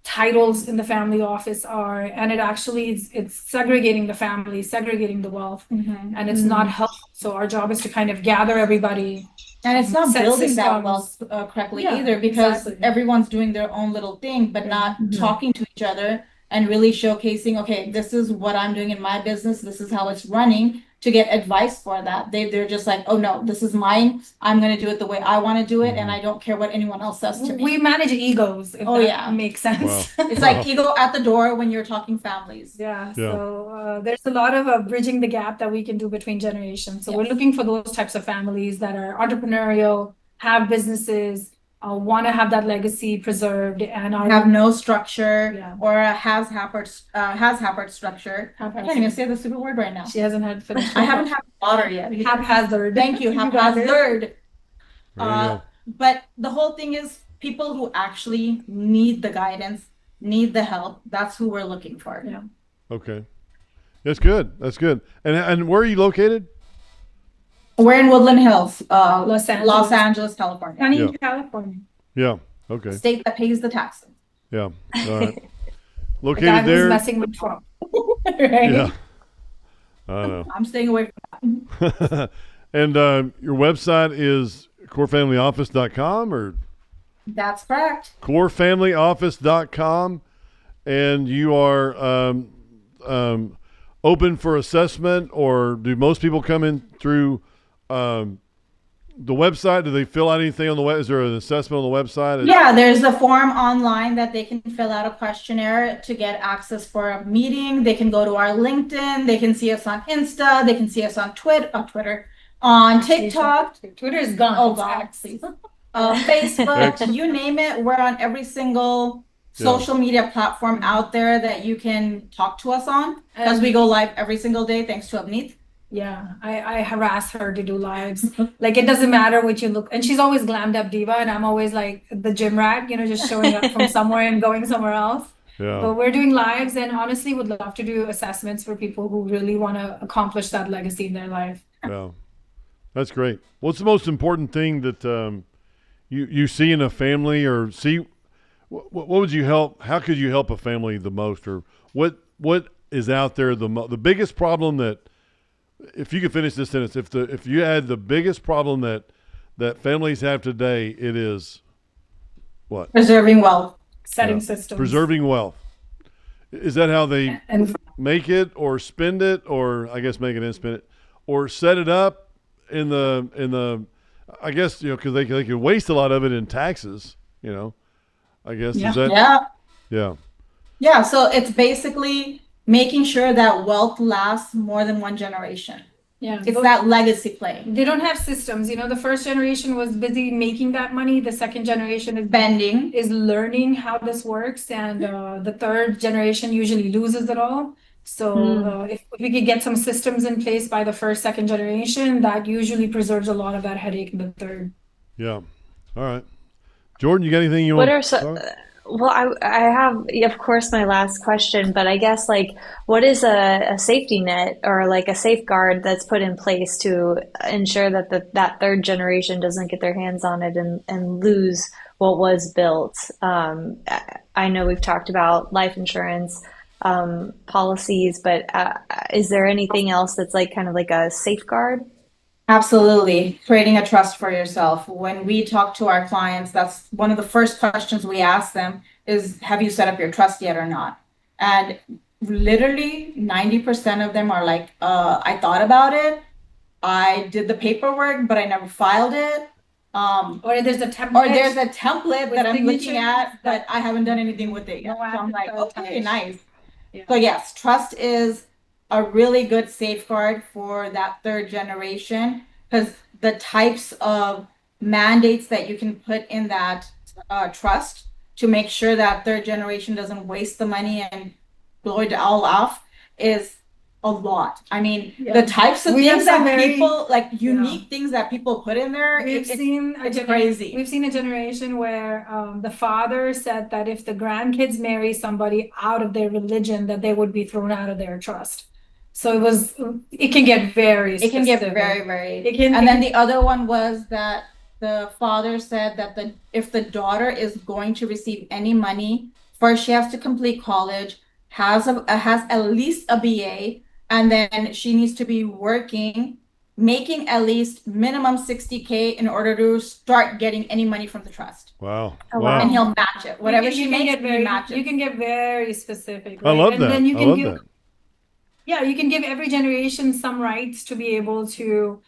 titles in the family office are, and it actually it's segregating the family, segregating the wealth, and it's not helpful. So our job is to kind of gather everybody. And it's not set building that systems. wealth correctly Yeah, either, because exactly. everyone's doing their own little thing, but not talking to each other and really showcasing, okay, this is what I'm doing in my business. This is how it's running, to get advice for that. They're just like, oh no, this is mine. I'm going to do it the way I want to do it. And I don't care what anyone else says to me. We manage egos, if that makes sense. Wow. It's like ego at the door when you're talking families. So there's a lot of bridging the gap that we can do between generations. So we're looking for those types of families that are entrepreneurial, have businesses, want to have that legacy preserved, and have no structure or a haphazard structure. I can't even say the stupid word right now. She hasn't had finished. I haven't had water yet. Haphazard. Thank you, haphazard. There you go. But the whole thing is people who actually need the guidance, need the help. That's who we're looking for. Yeah. Okay. That's good. That's good. And where are you located? We're in Woodland Hills, Los Angeles, California. Sunny California. Yeah. Okay. State that pays the taxes. Yeah. All right. The Located guy there. who's messing with Trump. Right? Yeah. I know. I'm staying away from that. And your website is corefamilyoffice.com or? That's correct. corefamilyoffice.com, and you are open for assessment, or do most people come in through the website? Do they fill out anything on the web? Is there an assessment on the website? Yeah, there's a form online that they can fill out a questionnaire to get access for a meeting. They can go to our LinkedIn. They can see us on Insta. They can see us on Twitter, on TikTok. Twitter is gone. Oh, God, please. Facebook, you name it. We're on every single social media platform out there that you can talk to us on, because we go live every single day thanks to Avneet. Yeah, I harass her to do lives. Like, it doesn't matter what you look, and she's always glammed up diva, and I'm always like the gym rat, just showing up from somewhere and going somewhere else. Yeah. But we're doing lives, and honestly would love to do assessments for people who really want to accomplish that legacy in their life. Yeah, that's great. What's the most important thing that you see in a family, or see? What would you help? How could you help a family the most, or what is out there the biggest problem that? If you could finish this sentence, if you had the biggest problem that families have today, it is what? Preserving wealth. Setting systems. Preserving wealth. Is that how they make it, or spend it, or I guess make it and spend it, or set it up in the I guess, because they can waste a lot of it in taxes, I guess. Yeah. Is that? Yeah. Yeah. So it's basically making sure that wealth lasts more than one generation. Yeah. It's that legacy play. They don't have systems. The first generation was busy making that money. The second generation is learning how this works. And the third generation usually loses it all. So if we could get some systems in place by the first, second generation, that usually preserves a lot of that headache in the third. Yeah. All right. Jordan, you got anything you want to Well, I have, of course, my last question, but I guess, what is a safety net, or like a safeguard that's put in place to ensure that that third generation doesn't get their hands on it and lose what was built? I know we've talked about life insurance policies, but is there anything else that's kind of like a safeguard? Absolutely. Creating a trust for yourself. When we talk to our clients, that's one of the first questions we ask them is, have you set up your trust yet or not? And literally 90% of them are like, I thought about it. I did the paperwork, but I never filed it. Or there's a template that I'm looking at, but I haven't done anything with it yet. So I'm like, okay, nice. Yeah. So yes, trust is a really good safeguard for that third generation, because the types of mandates that you can put in that trust to make sure that third generation doesn't waste the money and blow it all off is a lot. I mean, the types of things that people, unique things that people put in there, it's crazy. We've seen a generation where the father said that if the grandkids marry somebody out of their religion, that they would be thrown out of their trust. So it can get very specific. It can get very, and then the other one was that the father said that if the daughter is going to receive any money, first she has to complete college, has at least a BA, and then she needs to be working, making at least minimum 60K in order to start getting any money from the trust. Wow. And he'll match it. Whatever she makes, he matches. You can get very specific. Right? I love that. Then you can give. Yeah, you can give every generation some rights to be able to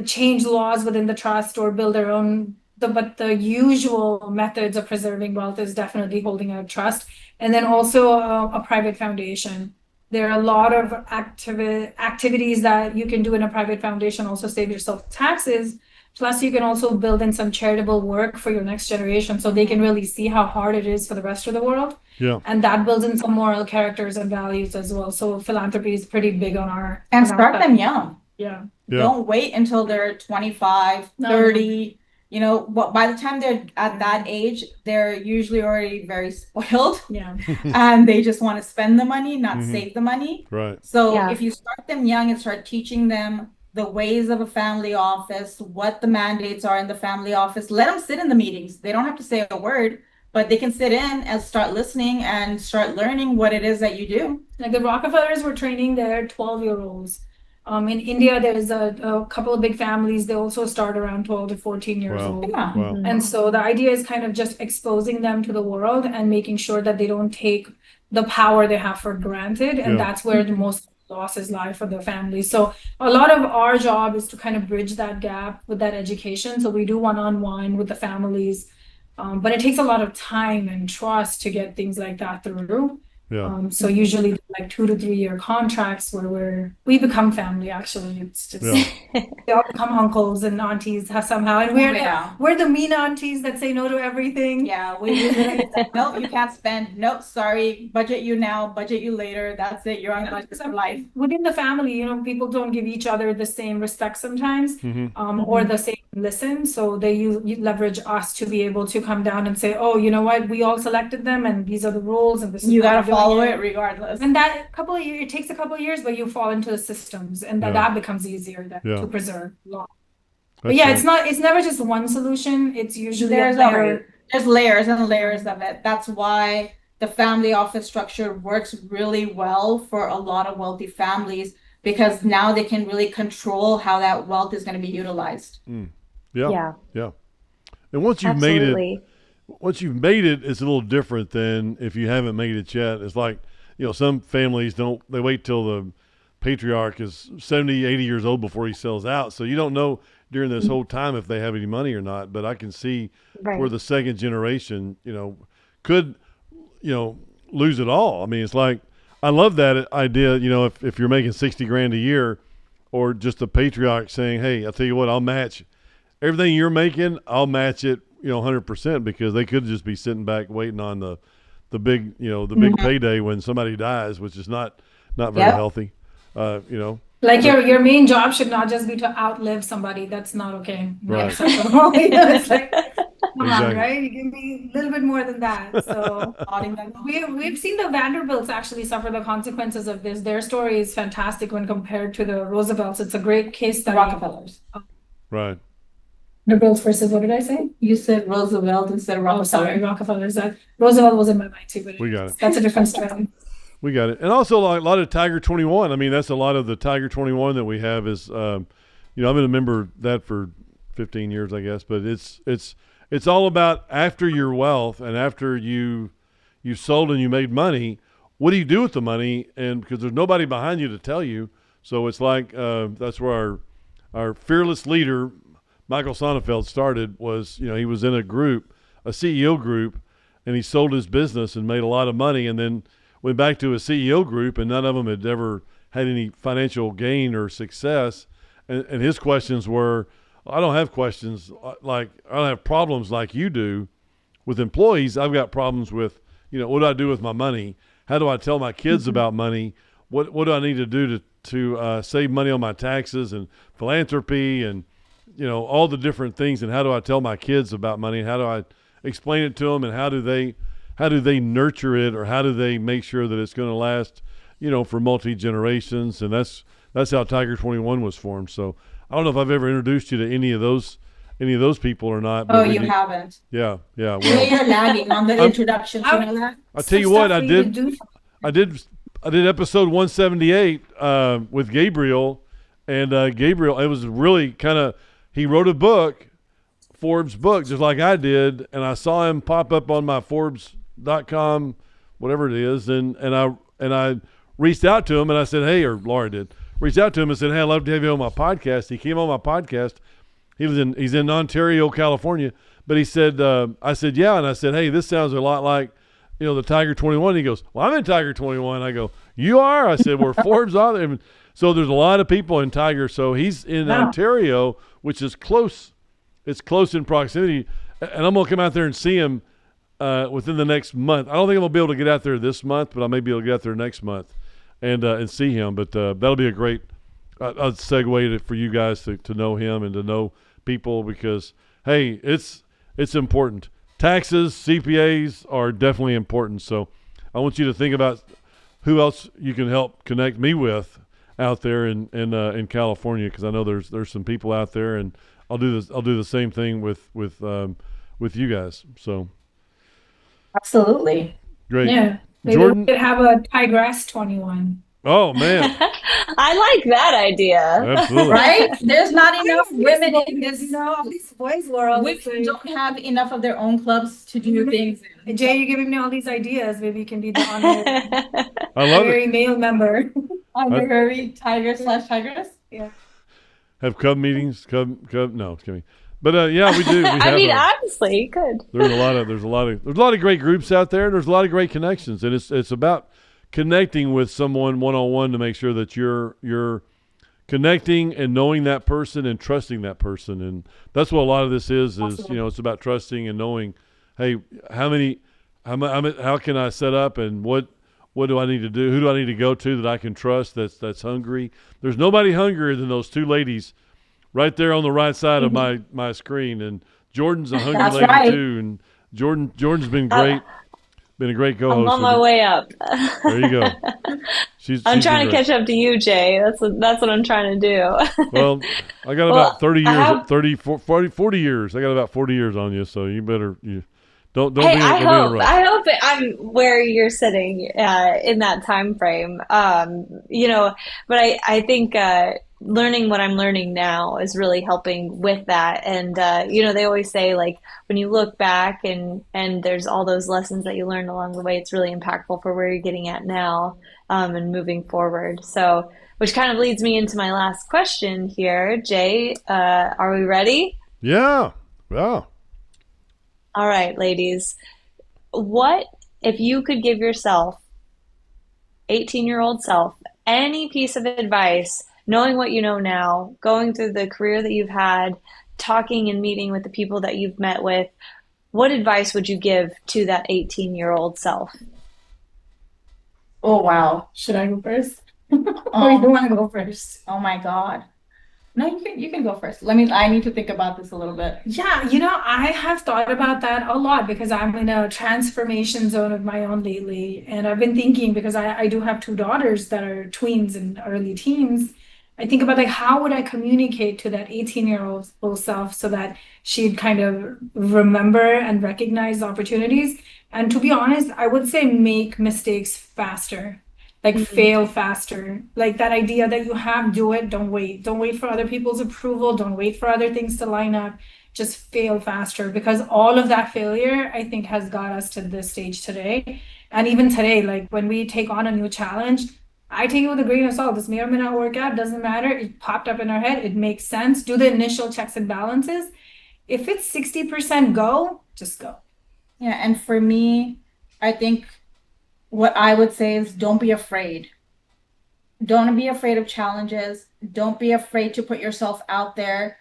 change laws within the trust or build their own. But the usual methods of preserving wealth is definitely holding a trust, and then also a private foundation. There are a lot of activities that you can do in a private foundation, also save yourself taxes. Plus, you can also build in some charitable work for your next generation so they can really see how hard it is for the rest of the world. Yeah. And that builds in some moral characters and values as well. So philanthropy is pretty big on our... And start them young. Yeah. Don't wait until they're 25, 30. By the time they're at that age, they're usually already very spoiled. Yeah. And they just want to spend the money, not save the money. Right. So if you start them young and start teaching them the ways of a family office, what the mandates are in the family office, let them sit in the meetings. They don't have to say a word, but they can sit in and start listening and start learning what it is that you do. Like the Rockefellers were training their 12-year-olds In India, there's a couple of big families. They also start around 12 to 14 years Wow. old. Yeah. Wow. And so the idea is kind of just exposing them to the world and making sure that they don't take the power they have for granted. And Yeah. that's where the most losses lie for the families. So a lot of our job is to kind of bridge that gap with that education. So we do one-on-one with the families, but it takes a lot of time and trust to get things like that through. Yeah. So usually like 2 to 3 year contracts where we become family. Actually, it's just Yeah. they all become uncles and aunties somehow, and we're Yeah. we're the mean aunties that say no to everything. Yeah, we literally said, nope, you can't spend. Nope, sorry, budget you now, budget you later. That's it. You're on budget for life. Within the family, people don't give each other the same respect sometimes, or the same listen. So they you leverage us to be able to come down and say, oh, you know what, we all selected them, and these are the rules, and this is You how gotta we're doing follow it. it regardless. And that couple of years, it takes a couple of years, but you fall into the systems, and that becomes easier to preserve law. But yeah, it's never just one solution. It's usually There's a layers and layers of it. That's why the family office structure works really well for a lot of wealthy families, because now they can really control how that wealth is going to be utilized. Yeah. And once you've Absolutely. made it, it's a little different than if you haven't made it yet. It's like, some families they wait till the patriarch is 70, 80 years old before he sells out. So you don't know during this whole time if they have any money or not. But I can see where the second generation, could, lose it all. I mean, it's like, I love that idea, if you're making 60 grand a year, or just the patriarch saying, hey, I'll tell you what, I'll match everything you're making. I'll match it, 100%, because they could just be sitting back waiting on the big, the big payday when somebody dies, which is not very healthy. Like your main job should not just be to outlive somebody. That's not okay. Right. It's like, come on, Exactly. right? You give me a little bit more than that. So we've seen the Vanderbilts actually suffer the consequences of this. Their story is fantastic when compared to the Roosevelts. It's a great case study. Rockefellers. Right. Vanderbilts versus, what did I say? You said Roosevelt instead of Oh, Rockefeller. sorry, Rockefellers. Roosevelt was in my mind too, but We got it. that's a different story. We got it. And also like a lot of Tiger 21. I mean, that's a lot of the Tiger 21 that we have is, I've been a member of that for 15 years, I guess, but it's all about after your wealth and after you sold and you made money, what do you do with the money? And because there's nobody behind you to tell you. So it's like, that's where our fearless leader, Michael Sonnenfeld, started. Was, he was in a CEO group, and he sold his business and made a lot of money, and then went back to a CEO group, and none of them had ever had any financial gain or success. And his questions were, I don't have questions like, I don't have problems like you do with employees. I've got problems with, what do I do with my money? How do I tell my kids about money? What do I need to do to save money on my taxes and philanthropy and, all the different things? And how do I tell my kids about money? And how do I explain it to them? And how do they nurture it, or how do they make sure that it's going to last, for multi-generations? And that's how Tiger 21 was formed. So I don't know if I've ever introduced you to any of those people or not. But You haven't. Yeah. Well, You're lagging on the introduction. You know that? I'll tell you what, I did episode 178 with Gabriel, and Gabriel, it was really kind of, he wrote a book, Forbes book, just like I did, and I saw him pop up on my Forbes.com, whatever it is, and I reached out to him and I said, hey, or Laura did, reached out to him and said, hey, I'd love to have you on my podcast. He came on my podcast. He's in Ontario, California, but he said, I said, yeah, and I said, hey, this sounds a lot like, the Tiger 21. He goes, well, I'm in Tiger 21. I go, you are? I said, we're Forbes on there. So there's a lot of people in Tiger. So he's in Ontario, which is close. It's close in proximity, and I'm going to come out there and see him within the next month. I don't think I'm going to be able to get out there this month, but I may be able to get out there next month and see him. But that'll be a great segue for you guys to know him and to know people, because, hey, it's important. Taxes, CPAs are definitely important. So I want you to think about who else you can help connect me with out there in California, because I know there's some people out there, and I'll do the same thing with you guys. So absolutely great. Yeah. Maybe Jordan, we could have a Tigress 21. oh man, I like that idea. Absolutely. Right? There's not enough women in this. all these boys world. Women don't have enough of their own clubs to do things. Jay, you're giving me all these ideas. Maybe you can be the I love it. male member. Honorary tiger/tigress. Yeah. Have cub meetings. Cub. No, just kidding. But yeah, we do. We I have mean, honestly, good. there's a lot of great groups out there. There's a lot of great connections, and it's about connecting with someone one-on-one to make sure that you're connecting and knowing that person and trusting that person. And that's what a lot of this is it's about trusting and knowing, hey, how can I set up, and what do I need to do? Who do I need to go to that I can trust that's hungry? There's nobody hungrier than those two ladies right there on the right side of my screen. And Jordan's a hungry That's lady right. too. And Jordan's been great. Been a great co-host. I'm on my way up. There you go. I'm she's trying been to great. catch up to you, Jay. That's what I'm trying to do. Well, I got Well, about 30 I years, have- 40 years. I got about 40 years on you, so you better don't Hey, be I in a hope rush. I hope I'm where you're sitting in that time frame. But I think learning what I'm learning now is really helping with that. And they always say, like, when you look back and there's all those lessons that you learned along the way, it's really impactful for where you're getting at now and moving forward. So, which kind of leads me into my last question here, Jay. Are we ready? Yeah. All right, ladies. What if you could give yourself, 18-year-old self, any piece of advice, knowing what you know now, going through the career that you've had, talking and meeting with the people that you've met with, what advice would you give to that 18-year-old self? Oh wow. Should I go first? Or you want to go first? Oh my God. No, you can go first. I need to think about this a little bit. Yeah, I have thought about that a lot because I'm in a transformation zone of my own lately. And I've been thinking, because I do have two daughters that are tweens and early teens. I think about, like, how would I communicate to that 18-year-old self so that she'd kind of remember and recognize opportunities. And to be honest, I would say make mistakes faster. Like, fail faster. Like, that idea that you have, do it, don't wait. Don't wait for other people's approval. Don't wait for other things to line up. Just fail faster, because all of that failure, I think, has got us to this stage today. And even today, like, when we take on a new challenge, I take it with a grain of salt. This may or may not work out, doesn't matter. It popped up in our head. It makes sense. Do the initial checks and balances. If it's 60% go, just go. Yeah, and for me, I think what I would say is don't be afraid. Don't be afraid of challenges. Don't be afraid to put yourself out there.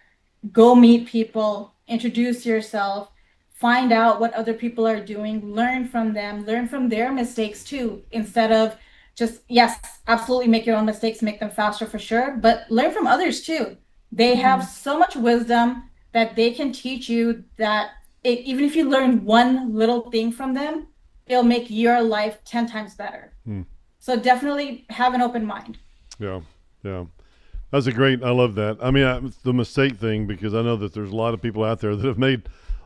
Go meet people, introduce yourself, find out what other people are doing, learn from them, learn from their mistakes too, instead of just, yes, absolutely make your own mistakes, make them faster for sure, but learn from others too. They have so much wisdom that they can teach you that even if you learn one little thing from them, it'll make your life 10 times better. So definitely have an open mind. Yeah. That's I love that. I mean, the mistake thing, because I know that there's a lot of people out there that have made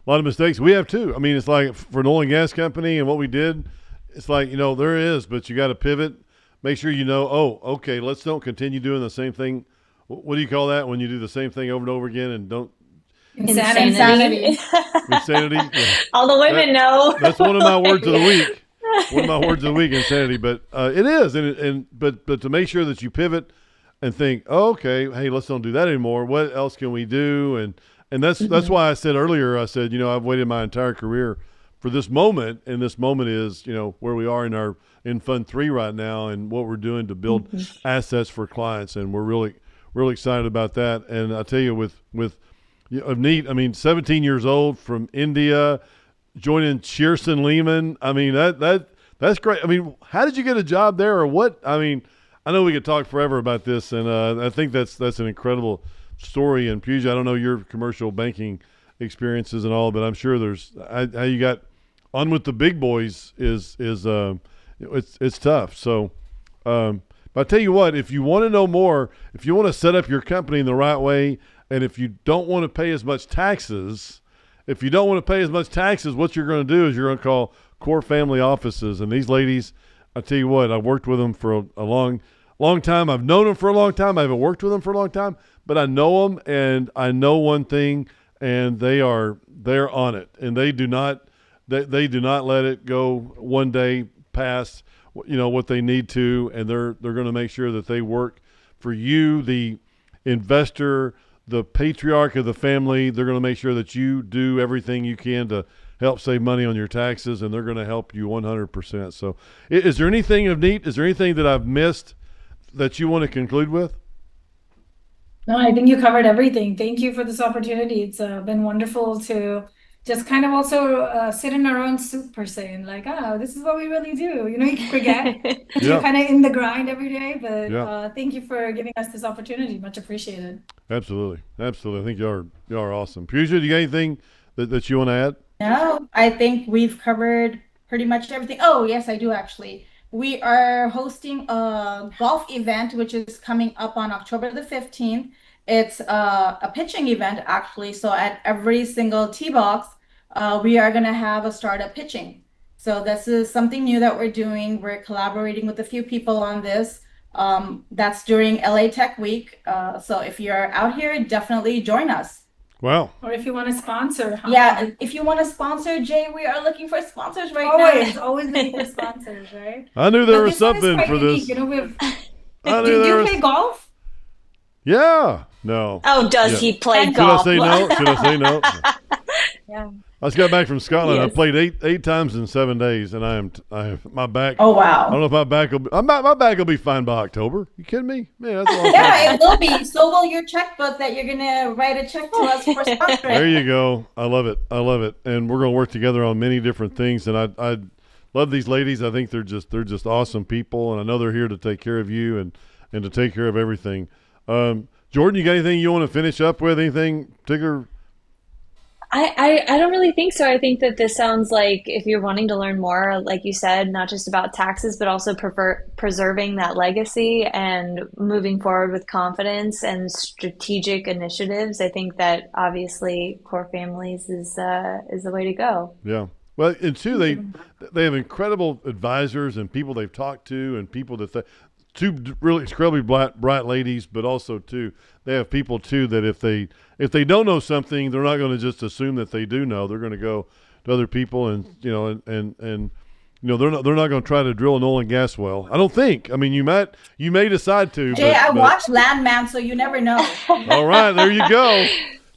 a lot of mistakes. We have too. I mean, it's like for an oil and gas company and what we did, it's like, there is, but you got to pivot. Make sure okay, let's don't continue doing the same thing. What do you call that when you do the same thing over and over again and don't? Insanity. Insanity. Yeah. All the women know. That's one of my words of the week. Insanity. But it is, but to make sure that you pivot and think, okay, hey, let's don't do that anymore. What else can we do? And that's why I said earlier. I said, I've waited my entire career for this moment, and this moment is, where we are in Fund 3 right now, and what we're doing to build assets for clients, and we're really, really excited about that. And I tell you, with Avneet, I mean, 17 years old from India, joining Shearson Lehman. I mean, that's great. I mean, how did you get a job there, or what? I mean, I know we could talk forever about this, and I think that's an incredible story. And Puja, I don't know your commercial banking experiences and all, but I'm sure there's how you got on with the big boys is it's tough. So, but I tell you what, if you want to know more, if you want to set up your company in the right way, and if you don't want to pay as much taxes, what you're going to do is you're going to call Core Family Offices. And these ladies, I tell you what, I worked with them for a long long time. I've known them for a long time. I haven't worked with them for a long time, but I know them, and I know one thing, and they're on it, and they do not let it go one day past what they need to, and they're going to make sure that they work for you, the investor, the patriarch of the family. They're going to make sure that you do everything you can to help save money on your taxes, and they're going to help you 100%. So is there anything Avneet, is there anything that I've missed that you want to conclude with? No, I think you covered everything. Thank you for this opportunity. It's been wonderful to just kind of also sit in our own soup per se, and like, this is what we really do. You can forget that you're kind of in the grind every day, but thank you for giving us this opportunity. Much appreciated. Absolutely. I think y'all are awesome. Puja, do you got anything that you want to add? No, I think we've covered pretty much everything. Oh, yes, I do actually. We are hosting a golf event, which is coming up on October the 15th. It's a pitching event, actually. So at every single tee box, we are going to have a startup pitching. So this is something new that we're doing. We're collaborating with a few people on this. That's during LA Tech Week. So if you're out here, definitely join us. Wow. Or if you want to sponsor. Yeah, if you want to sponsor, Jay, we are looking for sponsors now. Always looking for sponsors, right? I knew there was something for this. Do you play golf? Yeah. No. Oh, does he play golf? Should I say no? Yeah. I just got back from Scotland. Yes. I played eight times in 7 days, and I have my back. Oh, wow. I don't know if my back will be. My back will be fine by October. You kidding me? Man, that's a long time. Yeah, it will be. So will your checkbook that you're gonna write a check to us for sponsoring. There you go. I love it. And we're gonna work together on many different things. And I love these ladies. I think they're just awesome people, and I know they're here to take care of you and to take care of everything. Jordan, you got anything you want to finish up with? Anything particular? I don't really think so. I think that this sounds like if you're wanting to learn more, like you said, not just about taxes, but also preserving that legacy and moving forward with confidence and strategic initiatives. I think that obviously Core Families is the way to go. Yeah. Well, and two, they have incredible advisors and people they've talked to, and people that two really incredibly bright ladies, but also too, they have people too that if they don't know something, they're not going to just assume that they do know. They're going to go to other people, and they're not going to try to drill an oil and gas well. I don't think. I mean, you may decide to. Jay, I watched Landman, so you never know. All right, there you go.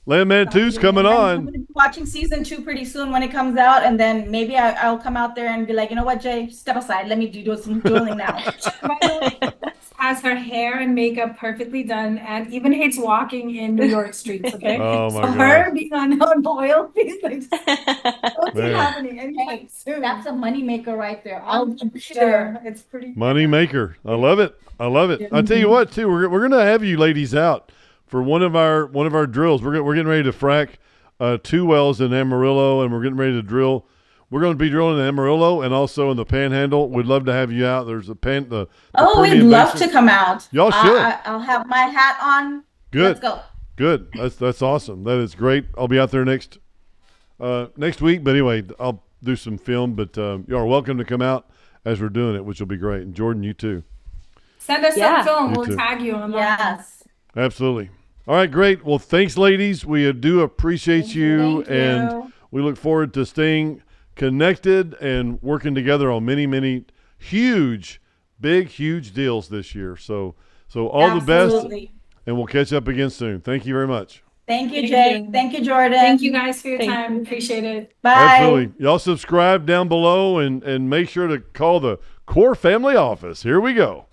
Landman 2's coming on. I'm going to be watching season 2 pretty soon when it comes out, and then maybe I'll come out there and be like, you know what, Jay, step aside. Let me do some dueling now. Has her hair and makeup perfectly done, and even hates walking in New York streets. Okay, Oh my so God. her being on oil, she's like, what's Man. happening anytime soon? That's a moneymaker right there. I'm sure it's pretty. Money maker. I love it. I tell you what, too, we're going to have you ladies out for one of our drills. We're getting ready to frack 2 wells in Amarillo, and we're getting ready to drill. We're going to be drilling in Amarillo and also in the Panhandle. We'd love to have you out. There's the we'd Permian love Basin. to come out. Y'all should. I'll have my hat on. Good. Let's go. Good. That's awesome. That is great. I'll be out there next week. But anyway, I'll do some film. But you are welcome to come out as we're doing it, which will be great. And Jordan, you too. Send us some film. Me We'll too. tag you on that. Yes. Absolutely. All right, great. Well, thanks, ladies. We do appreciate you, Thank and you. we look forward to staying connected and working together on many, many huge deals this year. So all the best, Absolutely. and we'll catch up again soon. Thank you very much. Thank you, Thank Jay. you. Thank you, Jordan. Thank you guys for your Thank time. Appreciate it. Bye. Absolutely. Y'all subscribe down below and make sure to call the Core Family office. Here we go.